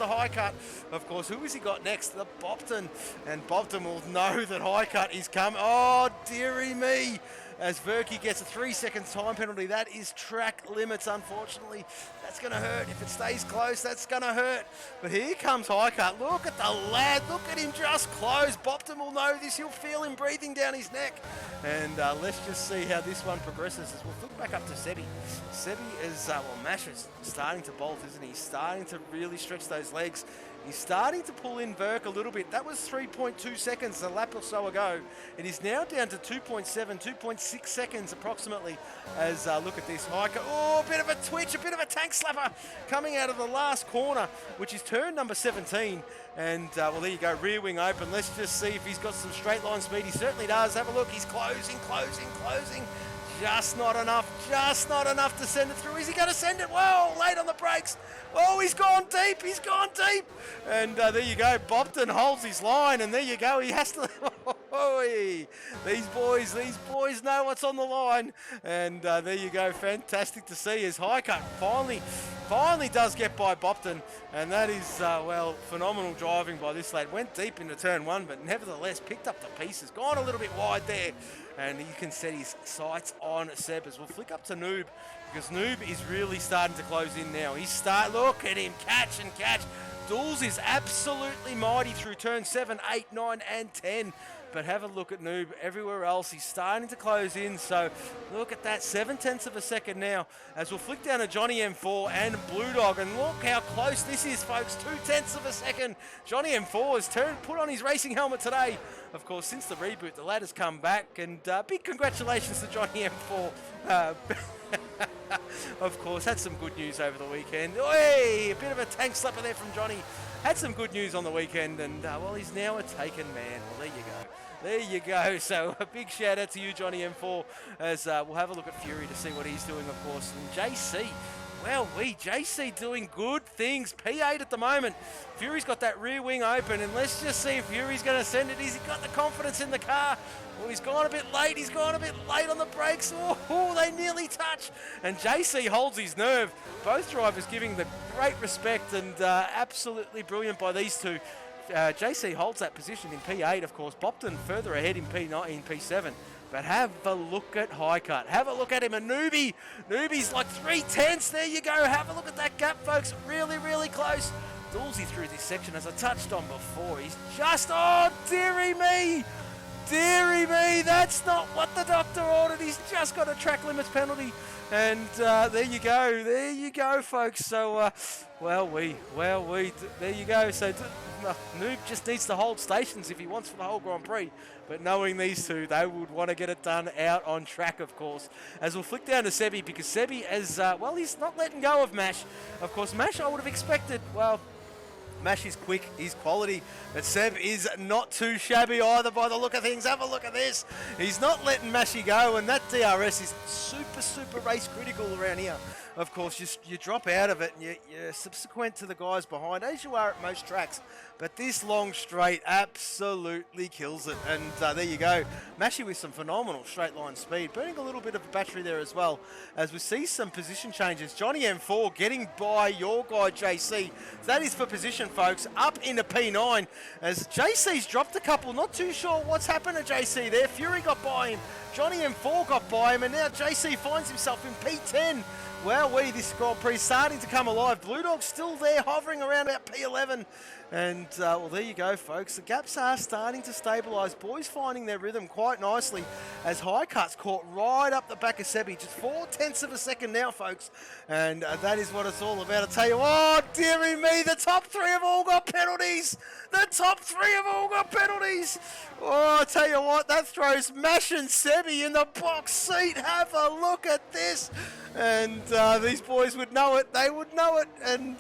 High Cut. Of course, who has he got next? The Bopton. And Bopton will know that High Cut is coming. Oh, dearie me. as Verke gets a 3-second time penalty. That is track limits, unfortunately. That's going to hurt. If it stays close, that's going to hurt. But here comes Highcut. Look at the lad. Look at him just close. Bopton will know this. He'll feel him breathing down his neck. And let's just see how this one progresses as we'll flip back up to Sebi. Sebi is, Mash is starting to bolt, isn't he? He's starting to really stretch those legs. He's starting to pull in Verke a little bit. That was 3.2 seconds a lap or so ago. It is now down to 2.7, 2.6 seconds approximately as, look at this, Hiker. Oh, a bit of a twitch, a bit of a tank slapper coming out of the last corner, which is turn number 17. And, well, there you go, rear wing open. Let's just see if he's got some straight line speed. He certainly does. Have a look. He's closing. Just not enough to send it through. Is he going to send it? Whoa, late on the brakes. Oh, he's gone deep. And there you go. Bopton holds his line, and there you go. He has to. These boys know what's on the line. And there you go. Fantastic to see as Highcut finally does get by Bopton. And that is, well, phenomenal driving by this lad. Went deep into turn one, but nevertheless picked up the pieces. Gone a little bit wide there. And you can set his sights on Seb as we'll flick up to Noob, because Noob is really starting to close in now. Look at him, catch. Dools is absolutely mighty through turn 7, 8, 9, and 10. But have a look at Noob everywhere else. He's starting to close in. So look at that, 0.7 of a second now as we'll flick down to Johnny M4 and Blue Dog. And look how close this is, folks. 0.2 of a second. Johnny M4 has put on his racing helmet today. Of course, since the reboot, the lad has come back. And big congratulations to Johnny M4. Of course, had some good news over the weekend. Oi, a bit of a tank slapper there from Johnny. Had some good news on the weekend, and well, he's now a taken man. Well, there you go. So a big shout out to you, Johnny M4, as we'll have a look at Fury to see what he's doing, of course. And JC, well, JC doing good things. P8 at the moment. Fury's got that rear wing open, and let's just see if Fury's going to send it. Has he got the confidence in the car? Well, he's gone a bit late. He's gone a bit late on the brakes. Oh, they nearly touch. And JC holds his nerve. Both drivers giving the great respect, and absolutely brilliant by these two. JC holds that position in P8, of course. Bopton further ahead in P9, in P7. But have a look at Highcut. Have a look at him. A Newbie's like 3/10. There you go. Have a look at that gap, folks. Really, really close. Dulsey through this section, as I touched on before. He's just, oh, dearie me. That's not what the doctor ordered. He's just got a track limits penalty. And there you go, folks. So, there you go. So, Noob just needs to hold stations if he wants for the whole Grand Prix. But knowing these two, they would want to get it done out on track, of course. As we'll flick down to Sebi, because Sebi, as well, he's not letting go of Mash. Of course, Mash I would have expected, well, Mash is quick, he's quality, but Seb is not too shabby either by the look of things. Have a look at this. He's not letting Mashy go, and that DRS is super race critical around here. Of course, you drop out of it and you're subsequent to the guys behind, as you are at most tracks. But this long straight absolutely kills it. And there you go. Mashy with some phenomenal straight line speed. Burning a little bit of a battery there as well. As we see some position changes. Johnny M4 getting by your guy JC. That is for position, folks. Up into P9. As JC's dropped a couple. Not too sure what's happened to JC there. Fury got by him. Johnny M4 got by him. And now JC finds himself in P10. Well, this Grand Prix starting to come alive. Blue Dog's still there, hovering around about P11. And, well, there you go, folks. The gaps are starting to stabilise. Boys finding their rhythm quite nicely as Highcut's caught right up the back of Sebi. Just 0.4 of a second now, folks. And that is what it's all about. I tell you, oh, dearie me, the top three have all got penalties. Oh, I tell you what, that throws Mash and Sebi in the box seat. Have a look at this. And these boys would know it. They would know it. And,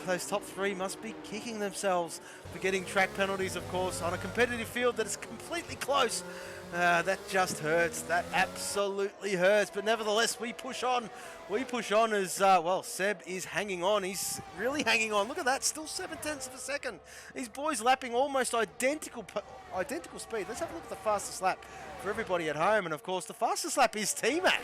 those top three must be kicking themselves for getting track penalties, of course, on a competitive field that is completely close. That just hurts. That absolutely hurts. But nevertheless, we push on. As, Seb is hanging on. He's really hanging on. Look at that. Still 0.7 of a second. These boys lapping almost identical speed. Let's have a look at the fastest lap for everybody at home. And, of course, the fastest lap is T-Mac.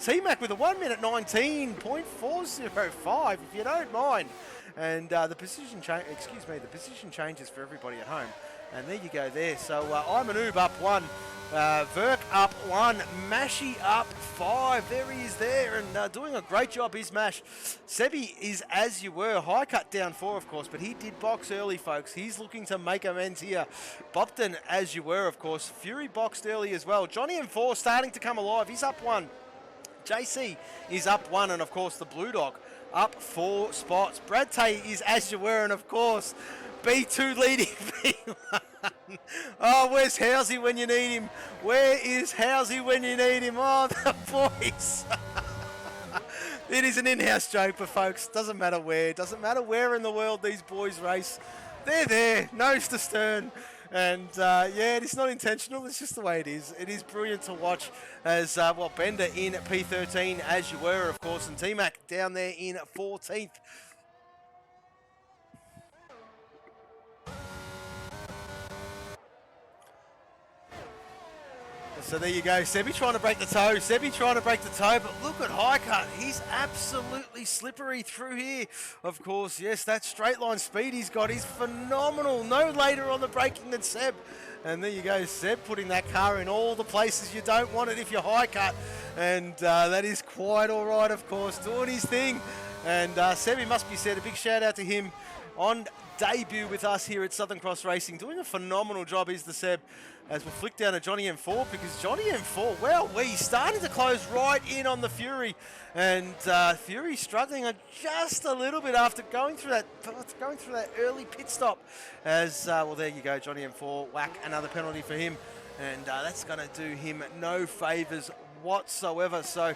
T-Mac with a 1 minute 19.405, if you don't mind. And the position changes for everybody at home. And there you go there. So I'm an Oob up 1. Verk up 1, Mashy up 5. There he is there, and doing a great job is Mash. Sebi is as you were, high cut down 4 of course, but he did box early folks. He's looking to make amends here. Bopton as you were of course, Fury boxed early as well. Johnny M4 starting to come alive, he's up 1. JC is up 1, and of course the Blue Dog up 4 spots. Brad Tay is as you were, and of course B2 leading B1. Oh, where's Housey when you need him? Where is Housey when you need him? Oh, the voice. It is an in-house joke, but folks, doesn't matter where. Doesn't matter where in the world these boys race. They're there, nose to stern. And yeah, it's not intentional, it's just the way it is. It is brilliant to watch as, Bender in P13 as you were, of course, and T-Mac down there in 14th. So there you go, Sebi trying to break the toe, but look at Highcut, he's absolutely slippery through here. Of course, yes, that straight line speed he's got is phenomenal, no later on the braking than Seb. And there you go, Seb putting that car in all the places you don't want it if you're Highcut. And that is quite all right, of course, doing his thing. And Sebi must be said, a big shout out to him on debut with us here at Southern Cross Racing. Doing a phenomenal job is the Seb. As we'll flick down to Johnny M4, because Johnny M4, well, he's starting to close right in on the Fury. And Fury struggling just a little bit after going through that early pit stop. As, well, there you go, Johnny M4, whack, another penalty for him. And that's going to do him no favours whatsoever. So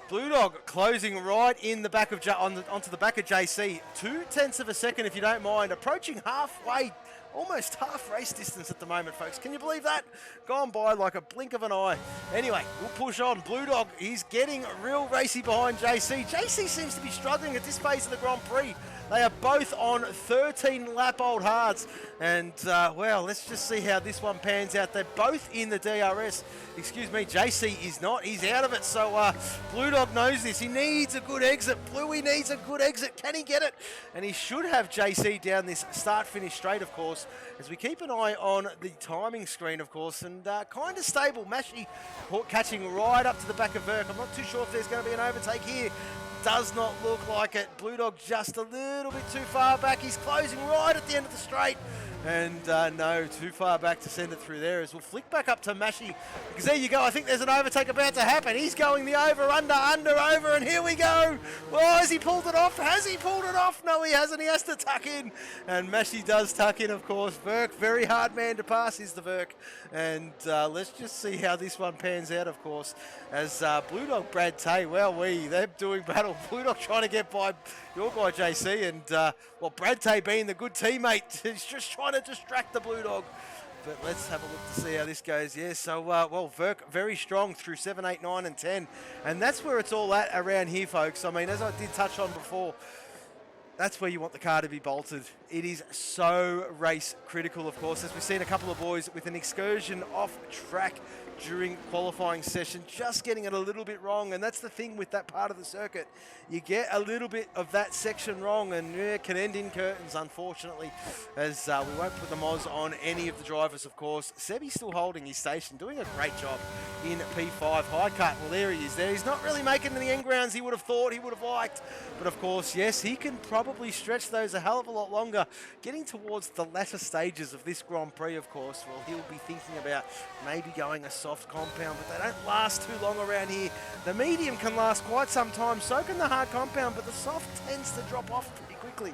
Blue Dog closing right in the back of onto the back of JC. 0.2 of a second, if you don't mind, approaching halfway. Almost half race distance at the moment, folks. Can you believe that? Gone by like a blink of an eye. Anyway, we'll push on. Blue Dog, he's getting real racy behind JC. JC seems to be struggling at this phase of the Grand Prix. They are both on 13 lap old hards. And, well, let's just see how this one pans out. They're both in the DRS. Excuse me, JC is not. He's out of it. So Blue Dog knows this. He needs a good exit. Bluey needs a good exit. Can he get it? And he should have JC down this start-finish straight, of course, as we keep an eye on the timing screen, of course, and kind of stable. Mashy catching right up to the back of Verk. I'm not too sure if there's going to be an overtake here. Does not look like it. Blue Dog just a little bit too far back. He's closing right at the end of the straight. And no, too far back to send it through there, as we'll flick back up to Mashy. Because there you go, I think there's an overtake about to happen. He's going the over, over, and here we go. Well, has he pulled it off? Has he pulled it off? No, he hasn't. He has to tuck in. And Mashy does tuck in, of course. Verk, very hard man to pass is the Verk. And let's just see how this one pans out, of course. As Blue Dog, Brad Tay, well, they're doing battle. Blue Dog trying to get by your guy, JC. And, Brad Tay being the good teammate, he's just trying to distract the Blue Dog. But let's have a look to see how this goes. Yeah, so, Verk very strong through 7, 8, 9, and 10. And that's where it's all at around here, folks. I mean, as I did touch on before, that's where you want the car to be bolted. It is so race critical, of course, as we've seen a couple of boys with an excursion off track during qualifying session, just getting it a little bit wrong. And that's the thing with that part of the circuit. You get a little bit of that section wrong and it can end in curtains, unfortunately, as we won't put the Moz on any of the drivers, of course. Sebi's still holding his station, doing a great job in P5. High cut, well, there he is there. He's not really making the end grounds he would have thought, he would have liked. But of course, yes, he can probably stretch those a hell of a lot longer. Getting towards the latter stages of this Grand Prix, of course, well, he'll be thinking about maybe going a soft compound, but they don't last too long around here. The medium can last quite some time, so can the hard compound, but the soft tends to drop off pretty quickly.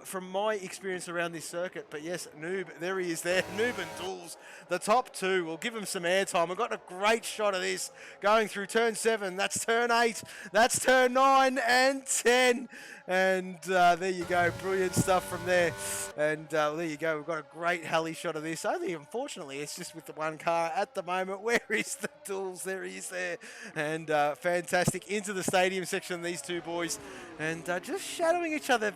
From my experience around this circuit. But yes, Noob, there he is there. Noob and Tools, the top two. We'll give him some airtime. We've got a great shot of this going through turn 7. That's turn 8. That's turn 9 and 10. And there you go. Brilliant stuff from there. And there you go. We've got a great heli shot of this. Only, unfortunately, it's just with the one car at the moment. Where is the Tools? There he is there. And fantastic. Into the stadium section, these two boys. And just shadowing each other.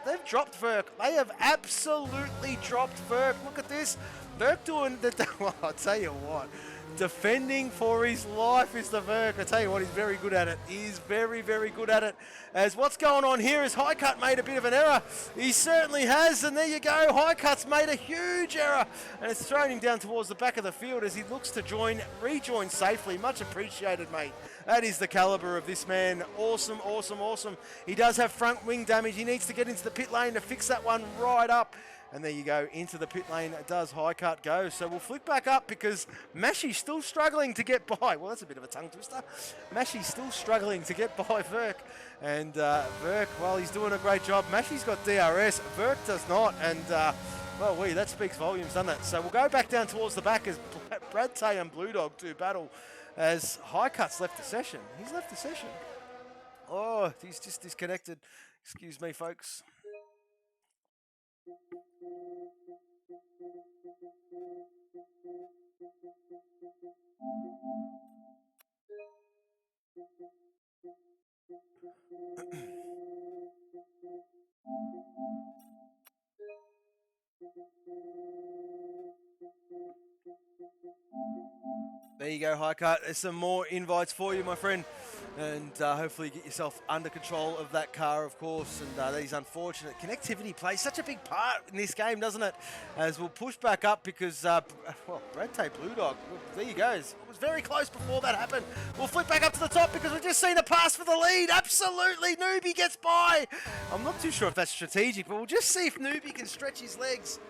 They've dropped Verk. They have absolutely dropped Verk. Look at this. Verk doing the... Well, I'll tell you what. defending for his life is the Verk. I tell you what, he's very good at it. He's very, very good at it. As what's going on here is Highcut made a bit of an error. He certainly has, and there you go. Highcut's made a huge error, and it's thrown him down towards the back of the field as he looks to rejoin safely. Much appreciated, mate. That is the caliber of this man. Awesome, awesome, awesome. He does have front wing damage. He needs to get into the pit lane to fix that one right up. And there you go, into the pit lane does Highcut go. So we'll flick back up because Mashy's still struggling to get by. Well, that's a bit of a tongue twister. Mashy's still struggling to get by Verk. And Verk, well, he's doing a great job. Mashy's got DRS, Verk does not. And, well, that speaks volumes, doesn't it? So we'll go back down towards the back as Brad Tay and Blue Dog do battle as Highcut's left the session. He's left the session. Oh, he's just disconnected. Excuse me, folks. There you go, Highcut. There's some more invites for you, my friend. And hopefully get yourself under control of that car, of course. And that is unfortunate. Connectivity plays such a big part in this game, doesn't it? As we'll push back up because, well, Red Tape Blue Dog, there you go. It was very close before that happened. We'll flip back up to the top because we've just seen a pass for the lead. Absolutely, Newbie gets by. I'm not too sure if that's strategic, but we'll just see if Newbie can stretch his legs.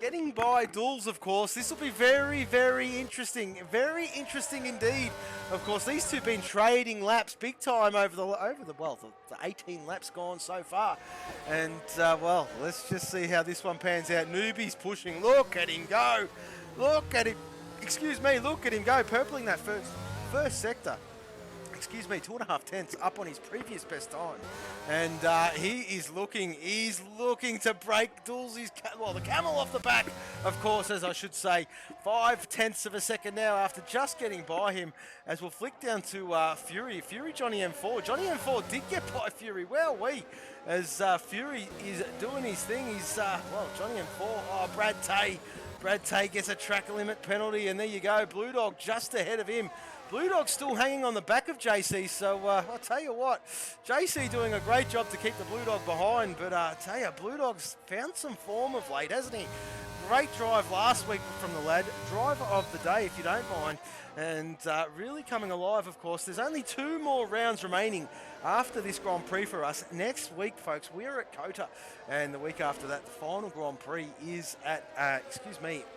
Getting by Dools, of course. This will be very, very interesting. Very interesting indeed. Of course, these two have been trading laps big time over the 18 laps gone so far. And, well, let's just see how this one pans out. Newbie's pushing. Look at him go. Look at him. Excuse me, look at him go. Purpling that first sector. Excuse me, 2.5 tenths up on his previous best time. And he's looking to break Dulzy's, the camel off the back, of course, as I should say. 5 tenths of a second now after just getting by him, as we'll flick down to Fury, Johnny M4. Johnny M4 did get by Fury, as Fury is doing his thing. He's, Johnny M4, Brad Tay. Brad Tay gets a track limit penalty, and there you go, Blue Dog just ahead of him. Blue Dog's still hanging on the back of JC, so I'll tell you what, JC doing a great job to keep the Blue Dog behind, but I tell you, Blue Dog's found some form of late, hasn't he? Great drive last week from the lad, driver of the day if you don't mind, and really coming alive, of course. There's only 2 more rounds remaining after this Grand Prix for us. Next week, folks, we're at Kota, and the week after that, the final Grand Prix is at,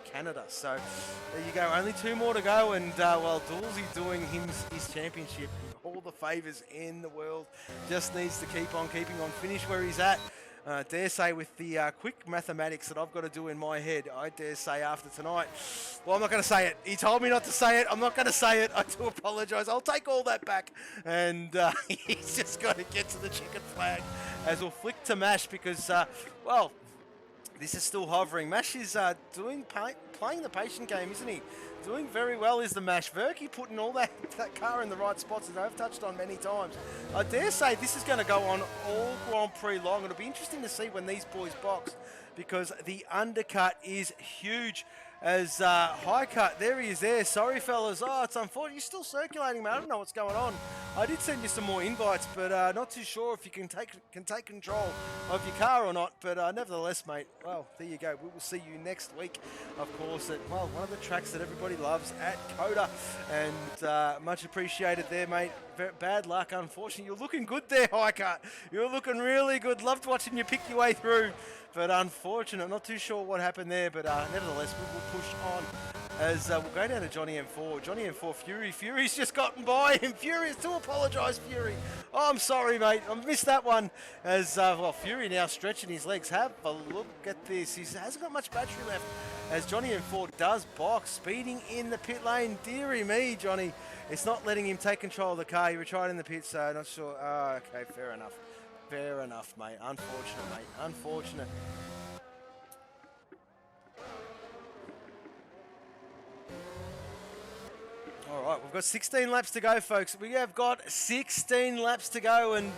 Canada. So there you go, only 2 more to go, and Dulzy doing his championship, all the favours in the world, just needs to keep on keeping on, finish where he's at. Dare say with the quick mathematics that I've got to do in my head, I dare say after tonight, well, I'm not going to say it. He told me not to say it. I'm not going to say it. I do apologise. I'll take all that back. And he's just got to get to the chicken flag as we'll flick to Mash because, this is still hovering. Mash is playing the patient game, isn't he? Doing very well is the Mash. Verky putting all that car in the right spots, as I've touched on many times. I dare say this is going to go on all Grand Prix long. It'll be interesting to see when these boys box because the undercut is huge. As Highcut, there he is there. Sorry, fellas. Oh, it's unfortunate. You're still circulating, man. I don't know what's going on. I did send you some more invites, but not too sure if you can take control of your car or not. But nevertheless, mate, well, there you go. We will see you next week, of course, at, one of the tracks that everybody loves at Kota. And much appreciated there, mate. Bad luck, unfortunately. You're looking good there, Highcut. You're looking really good. Loved watching you pick your way through. But unfortunate, not too sure what happened there, but nevertheless, we will push on as we'll go down to Johnny M4. Johnny M4, Fury. Fury's just gotten by him. Fury, to apologise, Fury. Oh, I'm sorry, mate. I missed that one. As, Fury now stretching his legs. Have a look at this. He hasn't got much battery left as Johnny M4 does box, speeding in the pit lane. Deary me, Johnny. It's not letting him take control of the car. He retried in the pit, so not sure. Oh, okay, fair enough. Fair enough, mate. Unfortunate, mate. Unfortunate. All right, we've got 16 laps to go, folks. We have got 16 laps to go, and,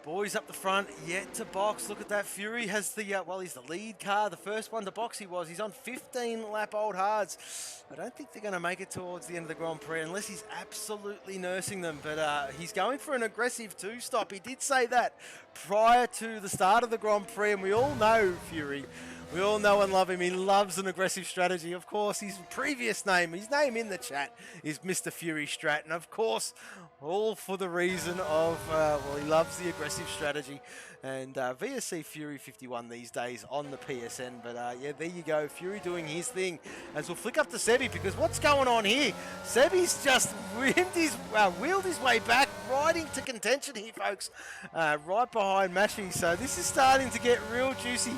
Boys up the front, yet to box. Look at that. Fury has the, well, he's the lead car. The first one to box he was. He's on 15 lap old hards. I don't think they're going to make it towards the end of the Grand Prix unless he's absolutely nursing them. But he's going for an aggressive two-stop. He did say that prior to the start of the Grand Prix, and we all know Fury. We all know and love him. He loves an aggressive strategy. Of course, his previous name, his name in the chat is Mr. Fury Strat. And of course, all for the reason of, well, he loves the aggressive strategy. And VSC Fury 51 these days on the PSN. But yeah, there you go. Fury doing his thing. As we'll flick up to Sebi, because what's going on here? Sebi's just wheeled his way back, right into contention here, folks. Right behind Mashi. So this is starting to get real juicy.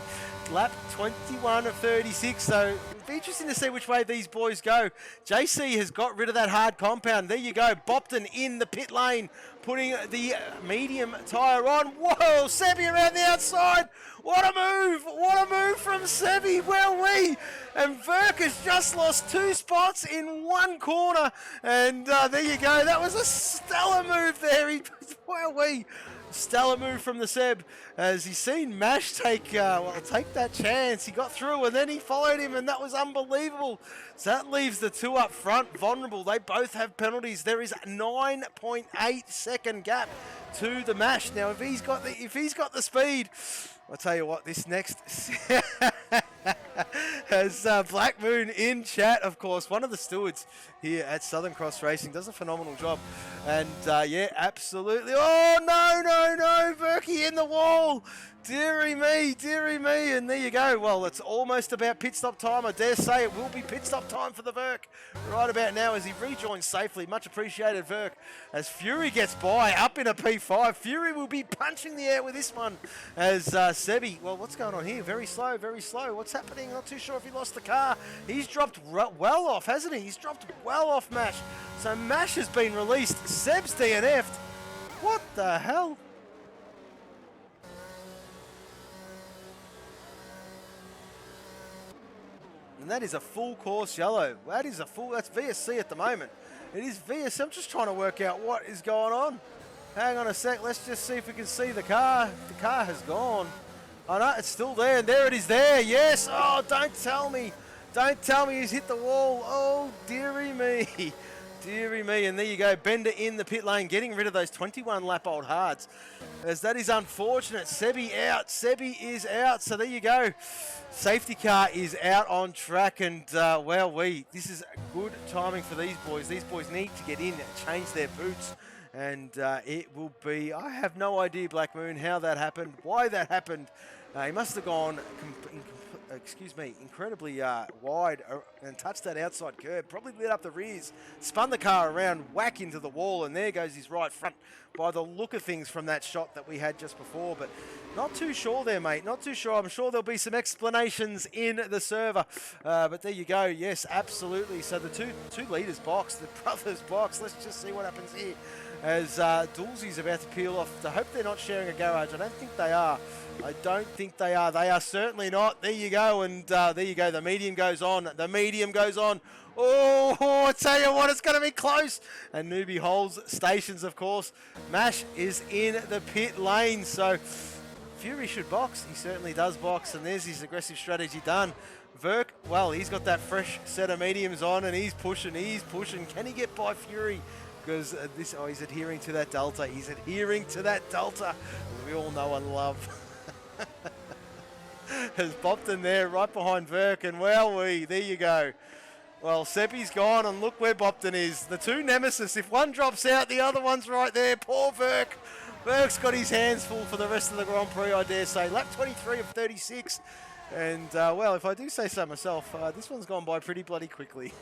Lap 21 of 36, so it'll be interesting to see which way these boys go. JC has got rid of that hard compound. There you go, Bopton in the pit lane, putting the medium tyre on. Whoa, Sebi around the outside. What a move from Sebi, well-wee. And Verk has just lost 2 spots in 1 corner. And there you go, that was a stellar move there. Well-wee. Stellar move from the Seb as he's seen Mash take that chance. He got through and then he followed him, and that was unbelievable. So that leaves the 2 up front vulnerable. They both have penalties. There is a 9.8 second gap to the Mash. Now if he's got the speed, I'll tell you what, this next has Black Moon in chat, of course, one of the stewards here at Southern Cross Racing, does a phenomenal job. And yeah, absolutely. Oh, no, Verky in the wall. Deary me. And there you go. Well, it's almost about pit stop time. I dare say it will be pit stop time for the Verk right about now as he rejoins safely. Much appreciated, Verk. As Fury gets by, up in a P5. Fury will be punching the air with this one. As Sebi, well, what's going on here? Very slow. What's happening? Not too sure if he lost the car. He's dropped well off, hasn't he? He's dropped well off Mash. So Mash has been released. Seb's DNF'd. What the hell? And that is a full course yellow. That's VSC at the moment. It is VSC. I'm just trying to work out what is going on. Hang on a sec. Let's just see if we can see the car. The car has gone. Oh no, it's still there. And there it is there. Yes. Oh, don't tell me. Don't tell me he's hit the wall. Oh, dearie me. Deary me, and there you go, Bender in the pit lane, getting rid of those 21 lap old hards. As that is unfortunate. Sebi out. Sebi is out. So there you go. Safety car is out on track, and well, this is good timing for these boys. These boys need to get in and change their boots. And it will be, I have no idea, Black Moon, how that happened, why that happened. He must have gone incredibly wide and touched that outside curb, probably lit up the rears, spun the car around, whack into the wall, and there goes his right front by the look of things from that shot that we had just before. But not too sure there, mate, not too sure. I'm sure there'll be some explanations in the server. But there you go, yes, absolutely. So the two leaders box, the brothers box, let's just see what happens here. As Dulcie's about to peel off. I hope they're not sharing a garage. I don't think they are. They are certainly not. There you go, and there you go. The medium goes on. Oh, I tell you what, it's going to be close. And Newbie holds stations, of course. Mash is in the pit lane, so Fury should box. He certainly does box, and there's his aggressive strategy done. Verk, well, he's got that fresh set of mediums on, and he's pushing. Can he get by Fury? Because he's adhering to that delta. We all know and love. Has Bopton there right behind Verk, and there you go. Well, Seppi's gone, and look where Bopton is. The two nemesis. If one drops out, the other one's right there. Poor Verk. Verk's got his hands full for the rest of the Grand Prix, I dare say. Lap 23 of 36. And, well, if I do say so myself, this one's gone by pretty bloody quickly.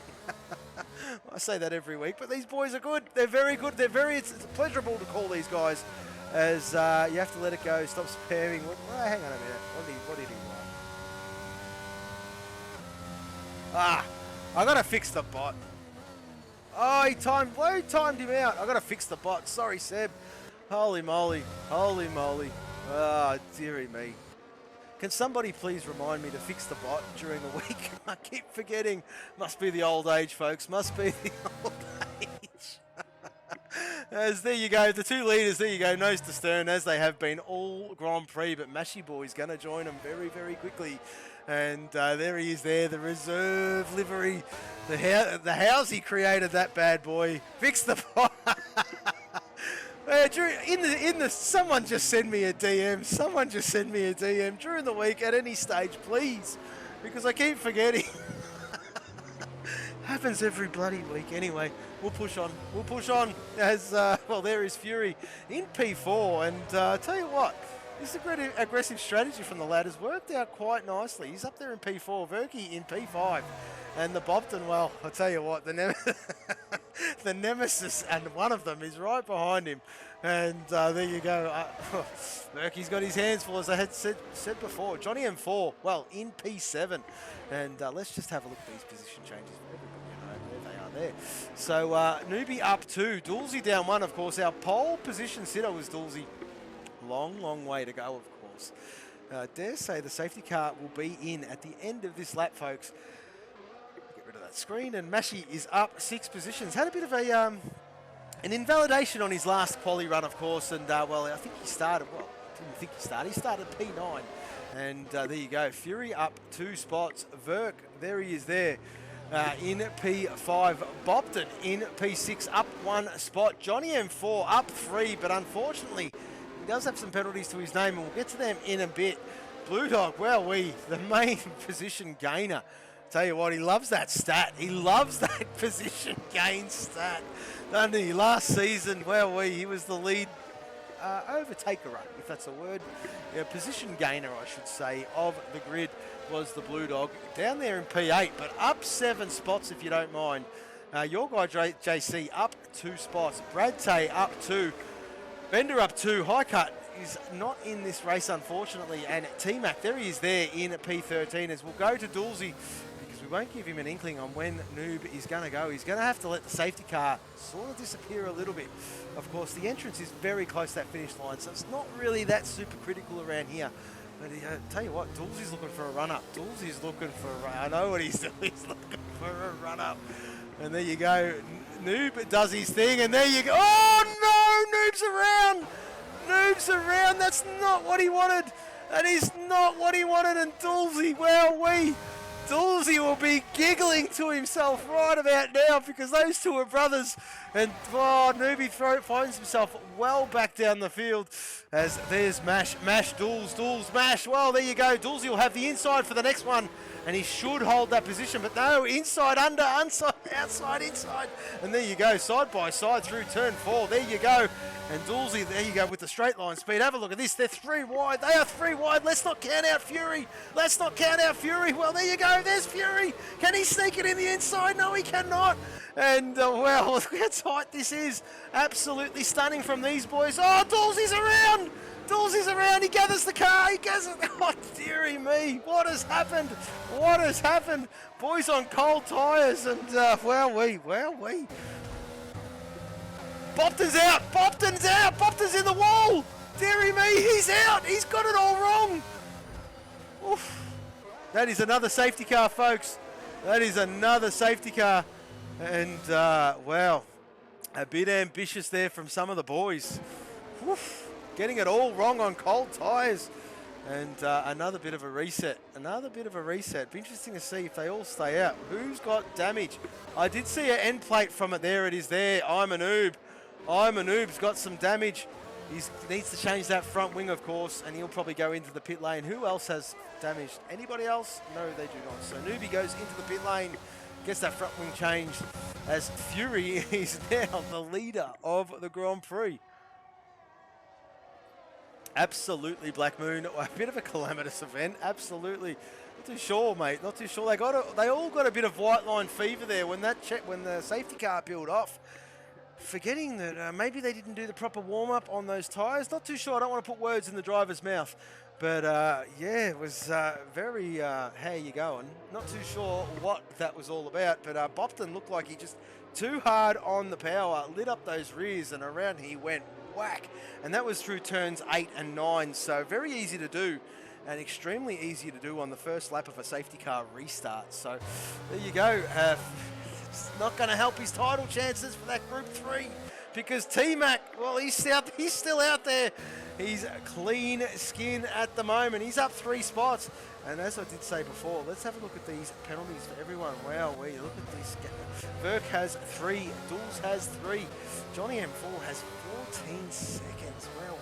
I say that every week, but these boys are good. They're very good. It's pleasurable to call these guys, as you have to let it go. Stop spamming. Hang on a minute. What did he want? I got to fix the bot. Oh, he timed him out. I got to fix the bot. Sorry, Seb. Holy moly. Ah, dearie me. Can somebody please remind me to fix the bot during the week? I keep forgetting. Must be the old age, folks. Must be the old age. As there you go, the two leaders, there you go, nose to stern, as they have been all Grand Prix, but Mashy Boy's going to join them very, very quickly. And there he is there, the reserve livery. The house he created, that bad boy. Fix the fire. Someone just send me a DM. Someone just send me a DM during the week at any stage, please. Because I keep forgetting. Happens every bloody week. Anyway, we'll push on. We'll push on as, well, there is Fury in P4. And tell you what, this aggressive strategy from the lad has worked out quite nicely. He's up there in P4, Verky in P5. And the Bobton, well, I'll tell you what, the nemesis, and one of them is right behind him. And there you go. Verky's got his hands full, as I had said before. Johnny M4, well, in P7. And let's just have a look at these position changes for everybody. There they are there. So Newbie up 2, Dulzy down 1, of course. Our pole position sitter was Dulzy. Long, long way to go, of course. Dare say the safety car will be in at the end of this lap, folks. Get rid of that screen, and Mashy is up 6 positions. Had a bit of an invalidation on his last quali run, of course, and well, I think he started, well, didn't think he started P9. And there you go, Fury up 2 spots. Verk, there he is there. In P5, Bobton in P6, up 1 spot. Johnny M4 up 3, but unfortunately, he does have some penalties to his name, and we'll get to them in a bit. Blue Dog, well, the main position gainer. Tell you what, he loves that stat. He loves that position gain stat. Doesn't he? Last season, well, he was the lead overtaker, if that's a word. Yeah, position gainer, I should say, of the grid was the Blue Dog. Down there in P8, but up 7 spots, if you don't mind. Your guy, JC, up 2 spots. Brad Tay up 2. Bender up 2. Highcut is not in this race, unfortunately. And T-Mac, there he is there in P13, as we'll go to Dulzy, because we won't give him an inkling on when Noob is going to go. He's going to have to let the safety car sort of disappear a little bit. Of course, the entrance is very close to that finish line, so it's not really that super critical around here. But tell you what, Dulzy's looking for a run-up. Dulzy's looking for a run. I know what he's doing. He's looking for a run-up. And there you go. Noob does his thing, and there you go. Oh, no! Noob's around! Noob's around! That's not what he wanted! That is not what he wanted, and Dulzy, Dulzy will be giggling to himself right about now, because those two are brothers. And Noobie finds himself well back down the field, as there's Mash, Dulz, Mash. Well, there you go. Dulzy will have the inside for the next one, and he should hold that position, but no, inside, under, outside, inside. And there you go, side by side through turn 4. There you go. And Dulzy, there you go, with the straight line speed. Have a look at this. They're 3 wide. They are 3 wide. Let's not count out Fury. Well, there you go. There's Fury. Can he sneak it in the inside? No, he cannot. And, well, look how tight this is. Absolutely stunning from these boys. Oh, Dulzy's around. He gathers the car. Oh, dearie me. What has happened? Boys on cold tyres. And, Bobton's out. Bobton's in the wall. Dearie me. He's out. He's got it all wrong. Oof. That is another safety car, folks. And, well, a bit ambitious there from some of the boys. Oof. Getting it all wrong on cold tyres. And another bit of a reset. Be interesting to see if they all stay out. Who's got damage? I did see an end plate from it. There it is there. I'm a noob's got some damage. He needs to change that front wing, of course, and he'll probably go into the pit lane. Who else has damage? Anybody else? No, they do not. So Noobie goes into the pit lane, gets that front wing changed, as Fury is now the leader of the Grand Prix. Absolutely, Black Moon. A bit of a calamitous event. Absolutely. Not too sure, mate. Not too sure. They all got a bit of white line fever there when the safety car peeled off. Forgetting that maybe they didn't do the proper warm-up on those tyres. Not too sure. I don't want to put words in the driver's mouth. But, yeah, it was very, how you going? Not too sure what that was all about. But Bobton looked like he just too hard on the power, lit up those rears, and around he went whack. And that was through turns 8 and 9. So very easy to do, and extremely easy to do on the first lap of a safety car restart. So there you go. It's not going to help his title chances for that Group 3. because T-Mac, well, he's still out there. He's clean skin at the moment. He's up 3 spots. And as I did say before, let's have a look at these penalties for everyone. Wow, we look at this. Verk has 3. Dulz has 3. Johnny M4 has 14 seconds. Wow,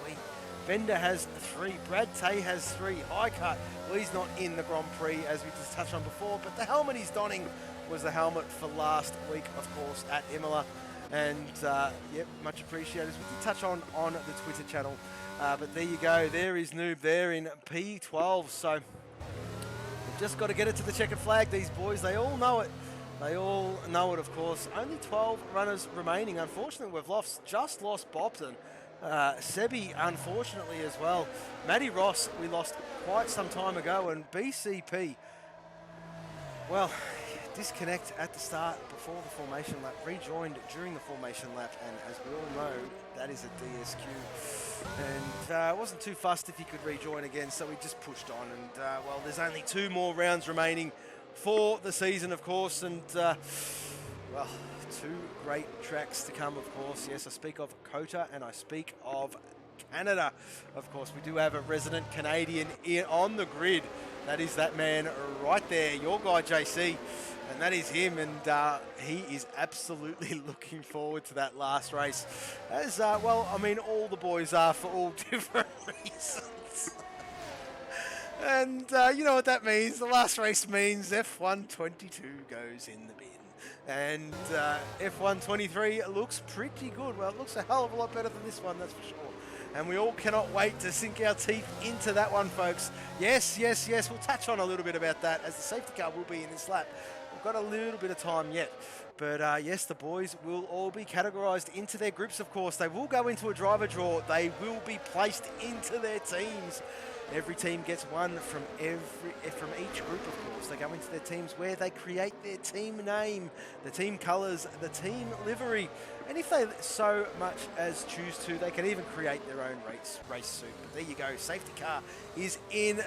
Bender has 3. Brad Tay has 3. Highcut, well, he's not in the Grand Prix as we just touched on before, but the helmet he's donning was the helmet for last week, of course, at Imola. And, yep, much appreciated. We did touch on the Twitter channel. But there you go. There is Noob there in P12. So we've just got to get it to the checkered flag. These boys, they all know it. They all know it, of course. Only 12 runners remaining. Unfortunately, we've just lost Bobson. Sebi, unfortunately, as well. Matty Ross, we lost quite some time ago. And BCP, well, disconnect at the start before the formation lap, rejoined during the formation lap, and as we all know, that is a DSQ. And wasn't too fussed if he could rejoin again, so we just pushed on. And well, there's only 2 more rounds remaining for the season, of course, and well, 2 great tracks to come, of course. Yes, I speak of Kota and I speak of Canada. Of course, we do have a resident Canadian on the grid. That is that man right there, your guy JC. And that is him, and he is absolutely looking forward to that last race. As, well, I mean, all the boys are for all different reasons. And you know what that means. The last race means F122 goes in the bin. And F123 looks pretty good. Well, it looks a hell of a lot better than this one, that's for sure. And we all cannot wait to sink our teeth into that one, folks. Yes, yes, yes. We'll touch on a little bit about that as the safety car will be in this lap. We've got a little bit of time yet. But yes, the boys will all be categorised into their groups, of course. They will go into a driver draw. They will be placed into their teams. Every team gets one from each group, of course. They go into their teams where they create their team name, the team colours, the team livery. And if they so much as choose to, they can even create their own race suit. But there you go. Safety car is in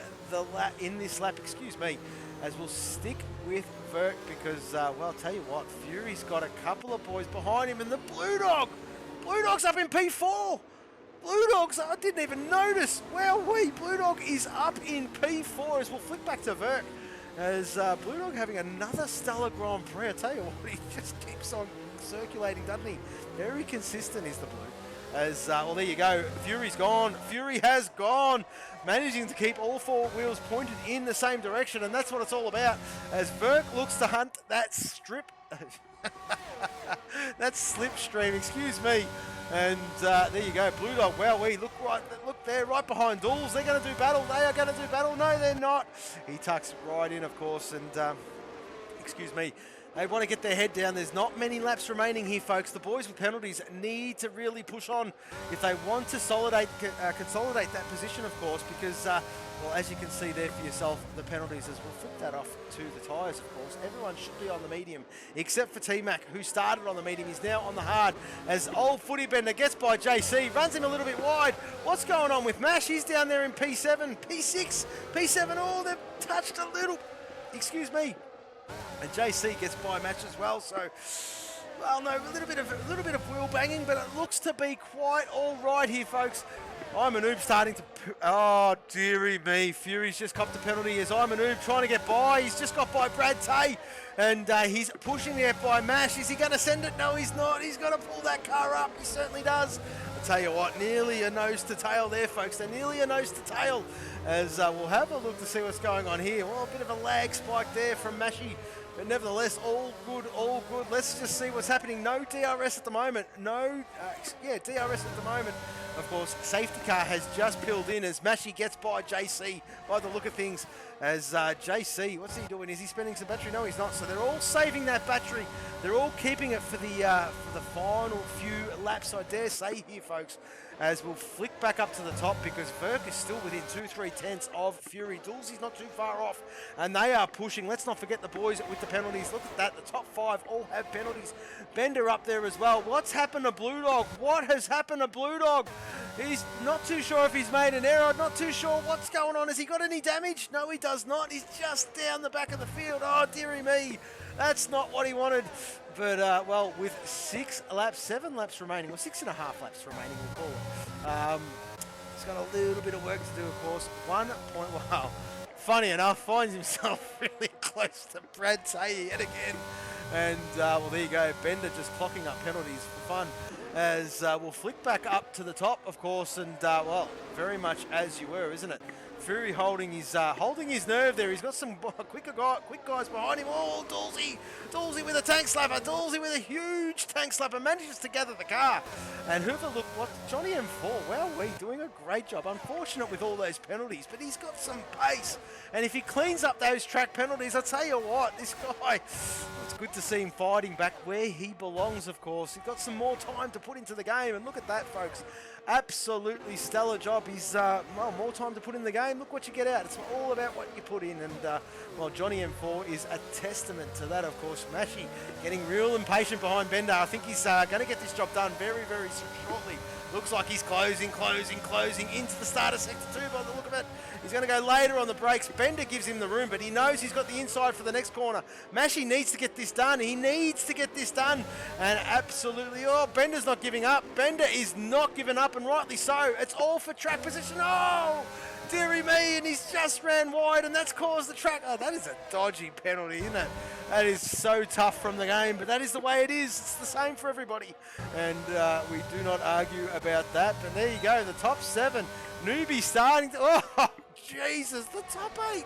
this lap, excuse me, as we'll stick with Vert because, well, I'll tell you what, Fury's got a couple of boys behind him, and the Blue Dog's up in P4. Blue Dogs, I didn't even notice. Wowee, Blue Dog is up in P4 as we'll flick back to Vert. As Blue Dog having another stellar Grand Prix. I tell you what, he just keeps on circulating, doesn't he? Very consistent is the Blue. As, well, there you go. Fury's gone. Fury has gone. Managing to keep all 4 wheels pointed in the same direction, and that's what it's all about. As Vert looks to hunt that strip. That's slipstream, excuse me. And there you go, Blue Dog. Wowee, look there, right behind Dulz. They're going to do battle. They are going to do battle. No, they're not. He tucks right in, of course, and excuse me. They want to get their head down. There's not many laps remaining here, folks. The boys with penalties need to really push on if they want to consolidate that position, of course, because, well, as you can see there for yourself, the penalties, as we'll flip that off to the tyres, of course. Everyone should be on the medium, except for T-Mac, who started on the medium. He's now on the hard, as old footy bender gets by JC, runs him a little bit wide. What's going on with Mash? He's down there in P7, P6, P7. Oh, they've touched a little. Excuse me. And JC gets by Match as well, so, well, no, a little bit of wheel banging, but it looks to be quite all right here, folks. I'm a noob starting to, oh, dearie me, Fury's just copped a penalty as I'm a noob trying to get by. He's just got by Brad Tay, and he's pushing there by Mash. Is he going to send it? No, he's not. He's going to pull that car up. He certainly does. I'll tell you what, nearly a nose to tail there, folks. They're nearly a nose to tail, as we'll have a look to see what's going on here. Well, a bit of a lag spike there from Mashy. But nevertheless, all good, all good. Let's just see what's happening. No DRS at the moment. No, DRS at the moment. Of course, safety car has just peeled in as Mashy gets by JC by the look of things. As JC, what's he doing? Is he spending some battery? No, he's not. So they're all saving that battery. They're all keeping it for the final few laps, I dare say here, folks. As we'll flick back up to the top because Verk is still within 2-3 tenths of Fury. Dulzy's not too far off, and they are pushing. Let's not forget the boys with the penalties. Look at that. The top 5 all have penalties. Bender up there as well. What's happened to Blue Dog? What has happened to Blue Dog? He's not too sure if he's made an error. Not too sure what's going on. Has he got any damage? No, he does not. He's just down the back of the field. Oh, dearie me. That's not what he wanted. But, well, with 7 laps remaining, or 6.5 laps remaining, we'll call it. He's got a little bit of work to do, of course. 1 point, wow. Funny enough, finds himself really close to Brad Tay yet again. And, well, there you go. Bender just clocking up penalties for fun. As we'll flick back up to the top, of course, and, well, very much as you were, isn't it? Fury holding his nerve there. He's got some quick guys behind him. Oh, Dulcie with a tank slapper. Dulcie with a huge tank slapper. Manages to gather the car. And whoever looked, what, Johnny M4, well, we're doing a great job. Unfortunate with all those penalties, but he's got some pace. And if he cleans up those track penalties, I'll tell you what, this guy, it's good to see him fighting back where he belongs, of course. He's got some more time to put into the game. And look at that, folks. Absolutely stellar job. He's, well, more time to put in the game. Look what you get out. It's all about what you put in. And, well, Johnny M4 is a testament to that, of course. Mashy getting real impatient behind Bender. I think he's going to get this job done very, very shortly. Looks like he's closing into the starter sector 2 by the look of it. He's going to go later on the brakes. Bender gives him the room, but he knows he's got the inside for the next corner. Mashy needs to get this done. He needs to get this done. And absolutely, oh, Bender's not giving up. Bender is not giving up, and rightly so. It's all for track position. Oh, dearie me, and he's just ran wide, and that's caused the track. Oh, that is a dodgy penalty, isn't it? That is so tough from the game, but that is the way it is. It's the same for everybody. And we do not argue about that. But there you go, the top 7. Newbie starting to, oh, Jesus, the top 8.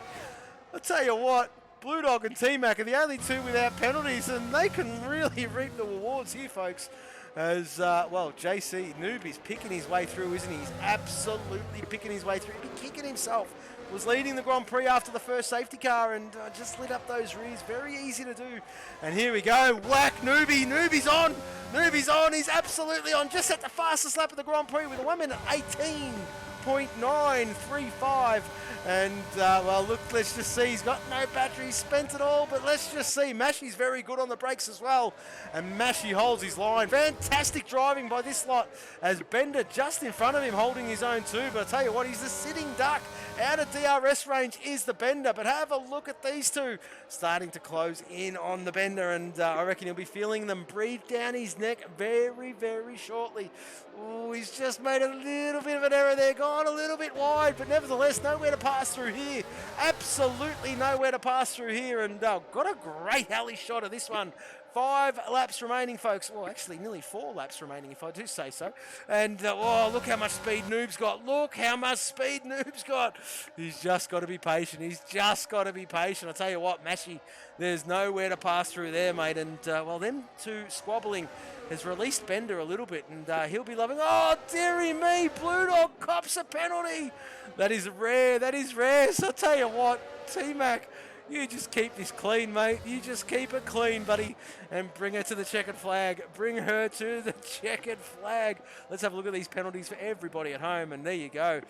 I'll tell you what, Blue Dog and T-Mac are the only 2 without penalties, and they can really reap the rewards here, folks. As, well, JC Noob is picking his way through, isn't he? He's absolutely picking his way through. He's kicking himself. Was leading the Grand Prix after the first safety car and just lit up those rears. Very easy to do. And here we go. Whack Newbie. Newbie's on. Newbie's on. He's absolutely on. Just at the fastest lap of the Grand Prix with a 1 minute 18.935. And, well, look, let's just see. He's got no battery, spent it all, but let's just see. Mashy's very good on the brakes as well. And Mashy holds his line. Fantastic driving by this lot as Bender just in front of him holding his own too. But I tell you what, he's the sitting duck. Out of DRS range is the Bender. But have a look at these 2 starting to close in on the Bender. And I reckon he'll be feeling them breathe down his neck very, very shortly. Oh, he's just made a little bit of an error there. Gone a little bit wide, but nevertheless, nowhere to pass through here. Absolutely nowhere to pass through here. And got a great alley shot of this one. 5 laps remaining, folks. Well, actually, nearly 4 laps remaining, if I do say so. And, oh, look how much speed Noob's got. Look how much speed Noob's got. He's just got to be patient. He's just got to be patient. I'll tell you what, Mashy, there's nowhere to pass through there, mate. And, well, them 2 squabbling has released Bender a little bit. And he'll be loving, oh, dearie me, Blue Dog cops a penalty. That is rare. That is rare. So I'll tell you what, T-Mac, you just keep this clean, mate. You just keep it clean, buddy. And bring her to the checkered flag. Bring her to the checkered flag. Let's have a look at these penalties for everybody at home. And there you go.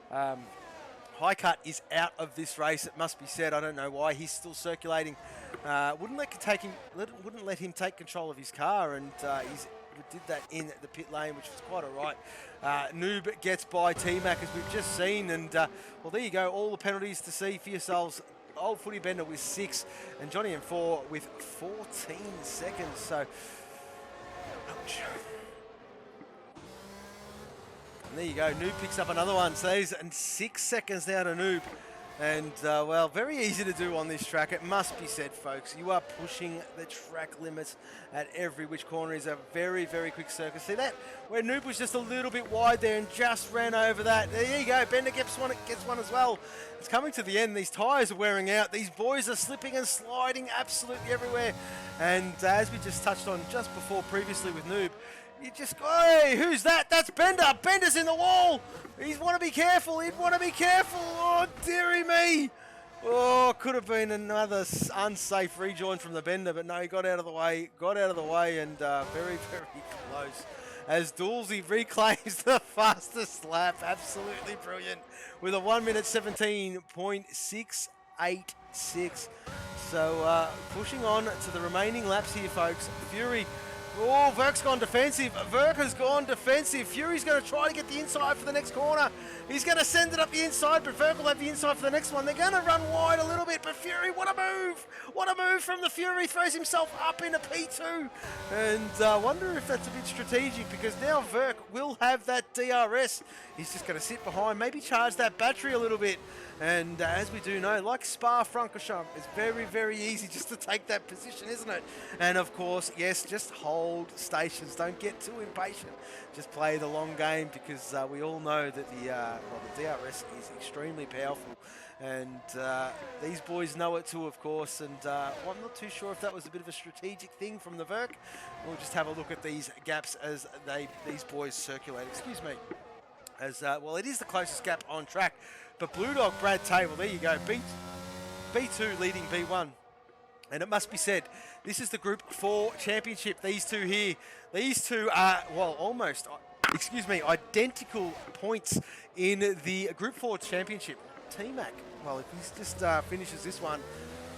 High Cut is out of this race, it must be said. I don't know why. He's still circulating. Wouldn't let him take control of his car. And he did that in the pit lane, which was quite all right. Noob gets by T-Mac, as we've just seen. And, well, there you go. All the penalties to see for yourselves. Old Footy Bender with 6 and Johnny M4 with 14 seconds. So, ouch. And there you go. Noob picks up another one. So he's 6 seconds now to Noob. And, well, very easy to do on this track. It must be said, folks. You are pushing the track limits at every which corner. Is a very, very quick circuit. See that? Where Noob was just a little bit wide there and just ran over that. There you go. Bender gets one as well. It's coming to the end. These tyres are wearing out. These boys are slipping and sliding absolutely everywhere. And as we just touched on just before previously with Noob, you just go, hey, who's that? That's Bender. Bender's in the wall. He'd want to be careful. He'd want to be careful. Oh, dearie me. Oh, could have been another unsafe rejoin from the Bender, but no, he got out of the way. And very, very close. As Dulcie reclaims the fastest lap. Absolutely brilliant. With a 1 minute 17.686. So pushing on to the remaining laps here, folks. Fury Oh, Verk's gone defensive. Verk has gone defensive. Fury's going to try to get the inside for the next corner. He's going to send it up the inside, but Verk will have the inside for the next one. They're going to run wide a little bit, but Fury, what a move! What a move from the Fury. Throws himself up into P2. And wonder if that's a bit strategic, because now Verk will have that DRS. He's just going to sit behind, maybe charge that battery a little bit. And as we do know, like Spa-Francorchamps, it's very, very easy just to take that position, isn't it? And of course, yes, just hold stations. Don't get too impatient. Just play the long game, because we all know that the DRS is extremely powerful. And these boys know it too, of course. And well, I'm not too sure if that was a bit of a strategic thing from the Verk. We'll just have a look at these gaps as these boys circulate. Excuse me. As well, it is the closest gap on track. But Blue Dog, Brad Table, there you go. B2 leading B1. And it must be said, this is the Group 4 Championship. These two here, these two are, well, almost, identical points in the Group 4 Championship. T-Mac, well, if he just finishes this one,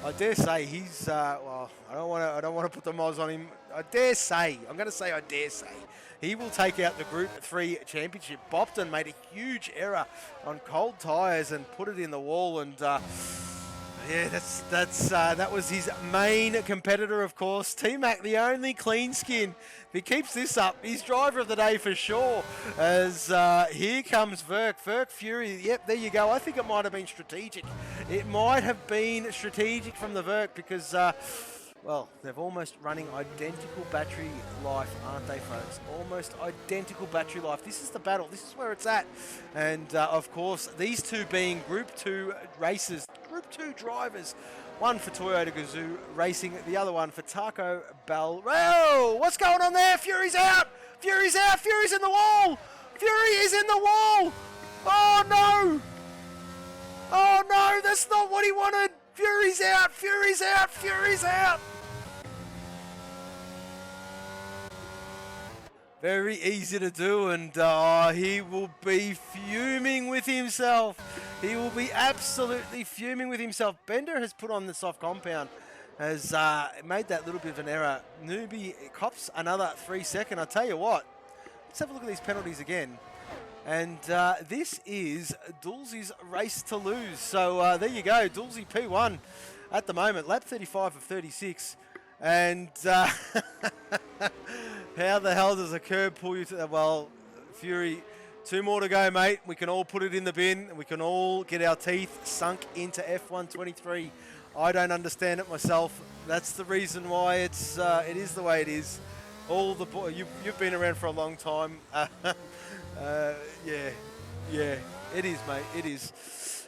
I dare say he's, well, I don't want to put the moz on him. I dare say he will take out the Group 3 Championship. Bopton made a huge error on cold tyres and put it in the wall, and yeah, that was his main competitor, of course. T-Mac, the only clean skin. If he keeps this up, he's driver of the day for sure. As here comes Verk Fury. Yep, there you go. I think it might have been strategic. It might have been strategic from the Verk, because well, they're almost running identical battery life, aren't they, folks? Almost identical battery life. This is the battle. This is where it's at. And, of course, these two being Group 2 racers, Group 2 drivers. One for Toyota Gazoo Racing, the other one for Taco Bell. Whoa! What's going on there? Fury's out! Fury's out! Fury's in the wall! Fury is in the wall! Oh, no! Oh, no! That's not what he wanted! Fury's out! Fury's out! Fury's out! Very easy to do, and he will be fuming with himself. He will be absolutely fuming with himself. Bender has put on the soft compound, has made that little bit of an error. Newbie cops another 3 second. I tell you what, let's have a look at these penalties again. And this is Dulcie's race to lose. So there you go, Dulcie P1 at the moment, lap 35 of 36. And how the hell does a curb pull you to that? Well, Fury, 2 more to go, mate. We can all put it in the bin. We can all get our teeth sunk into F123. I don't understand it myself. That's the reason why it is the way it is. All the you've been around for a long time. Yeah, it is, mate. It is.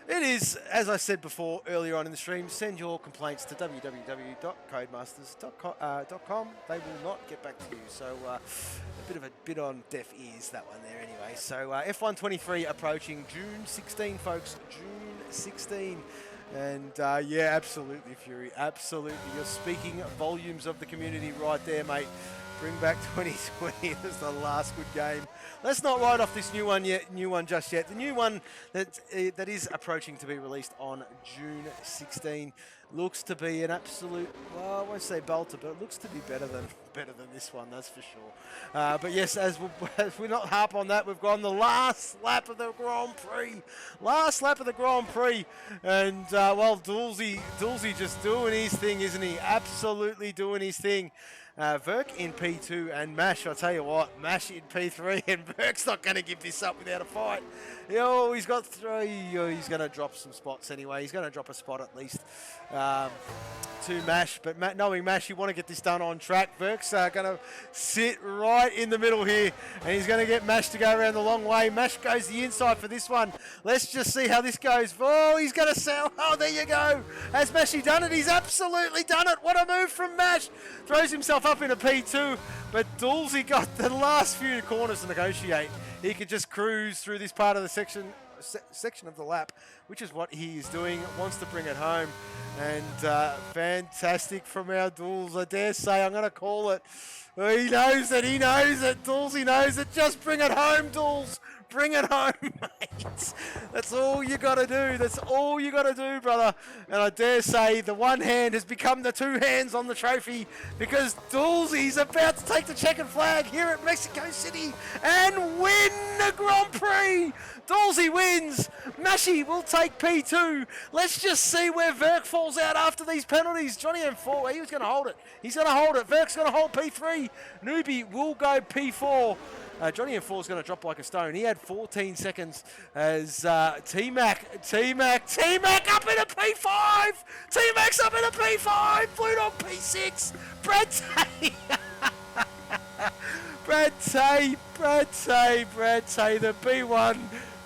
It is, as I said before earlier on in the stream, send your complaints to www.codemasters.com. They will not get back to you. So a bit on deaf ears, that one there anyway. So F123 approaching June 16, folks. June 16. And yeah, absolutely, Fury. Absolutely. You're speaking volumes of the community right there, mate. Bring back 2020 as the last good game. Let's not write off this new one just yet. The new one that is approaching to be released on June 16 looks to be an absolute, well, I won't say belter, but it looks to be better than this one, that's for sure. But yes, as we not harp on that, we've gone the last lap of the Grand Prix. Last lap of the Grand Prix. And, well, Dulcie just doing his thing, isn't he? Absolutely doing his thing. Verk in P2 and Mash, I'll tell you what, Mash in P3, and Verk's not going to give this up without a fight. Oh, he's got 3. He's going to drop some spots anyway. He's going to drop a spot at least to Mash. But knowing Mash, you want to get this done on track. Verk's going to sit right in the middle here, and he's going to get Mash to go around the long way. Mash goes the inside for this one. Let's just see how this goes. Oh, he's going to sell. Oh, there you go. Has Mashy done it? He's absolutely done it. What a move from Mash. Throws himself up into P2, but Dulcie got the last few corners to negotiate. He could just cruise through this part of the section of the lap, which is what he is doing. Wants to bring it home, and fantastic from our Dulce. I dare say, I'm going to call it. He knows it. He knows it. Dulce knows it. Just bring it home, Dulce. Bring it home, mate. That's all you got to do. That's all you got to do, brother. And I dare say the one hand has become the two hands on the trophy because Dulcie's about to take the checkered flag here at Mexico City and win the Grand Prix. Dulcie wins. Mashi will take P2. Let's just see where Verk falls out after these penalties. Johnny M4, he was going to hold it. He's going to hold it. Verk's going to hold P3. Newbie will go P4. Johnny M4 is going to drop like a stone. He had 14 seconds as T-Mac up in a P5. T-Mac's up in a P5. Blue Dog P6. Brad Tay. Brad Tay, the B1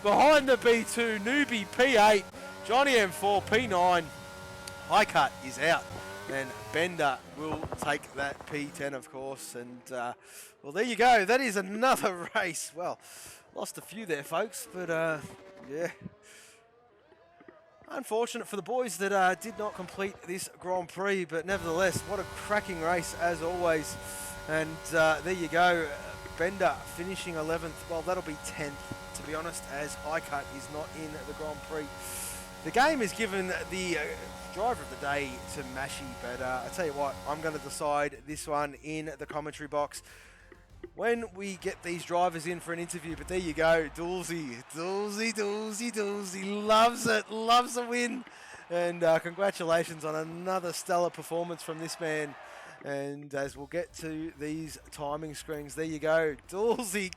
behind the B2. Newbie P8. Johnny M4 P9. High Cut is out. And Bender will take that P10, of course. And, well, there you go. That is another race. Well, lost a few there, folks. But, yeah. Unfortunate for the boys that did not complete this Grand Prix. But nevertheless, what a cracking race, as always. And there you go. Bender finishing 11th. Well, that'll be 10th, to be honest, as High Cut is not in the Grand Prix. The game has given the driver of the day to Mashi, but I tell you what, I'm going to decide this one in the commentary box when we get these drivers in for an interview. But there you go, Dulcie loves a win, and congratulations on another stellar performance from this man. And as we'll get to these timing screens, there you go, Dulcie's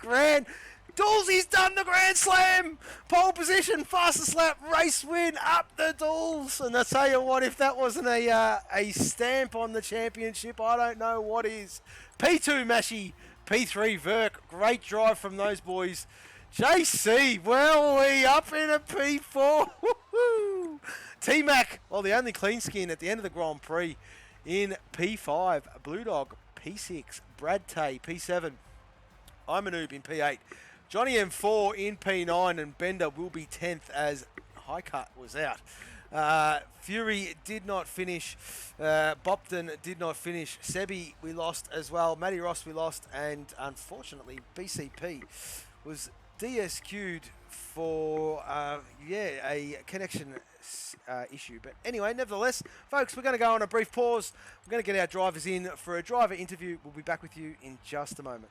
done the Grand Slam! Pole position, fastest lap, race win, up the Dulce! And I tell you what, if that wasn't a stamp on the championship, I don't know what is. P2 Mashi, P3 Verk, great drive from those boys. JC, well, we up in a P4. Woo-hoo. T-Mac, well, the only clean skin at the end of the Grand Prix in P5. Blue Dog, P6. Brad Tay, P7. I'm a noob in P8. Johnny M4 in P9, and Bender will be 10th as High Cut was out. Fury did not finish. Bopton did not finish. Sebi we lost as well. Matty Ross we lost, and unfortunately BCP was DSQ'd for a connection issue. But anyway, nevertheless, folks, we're going to go on a brief pause. We're going to get our drivers in for a driver interview. We'll be back with you in just a moment.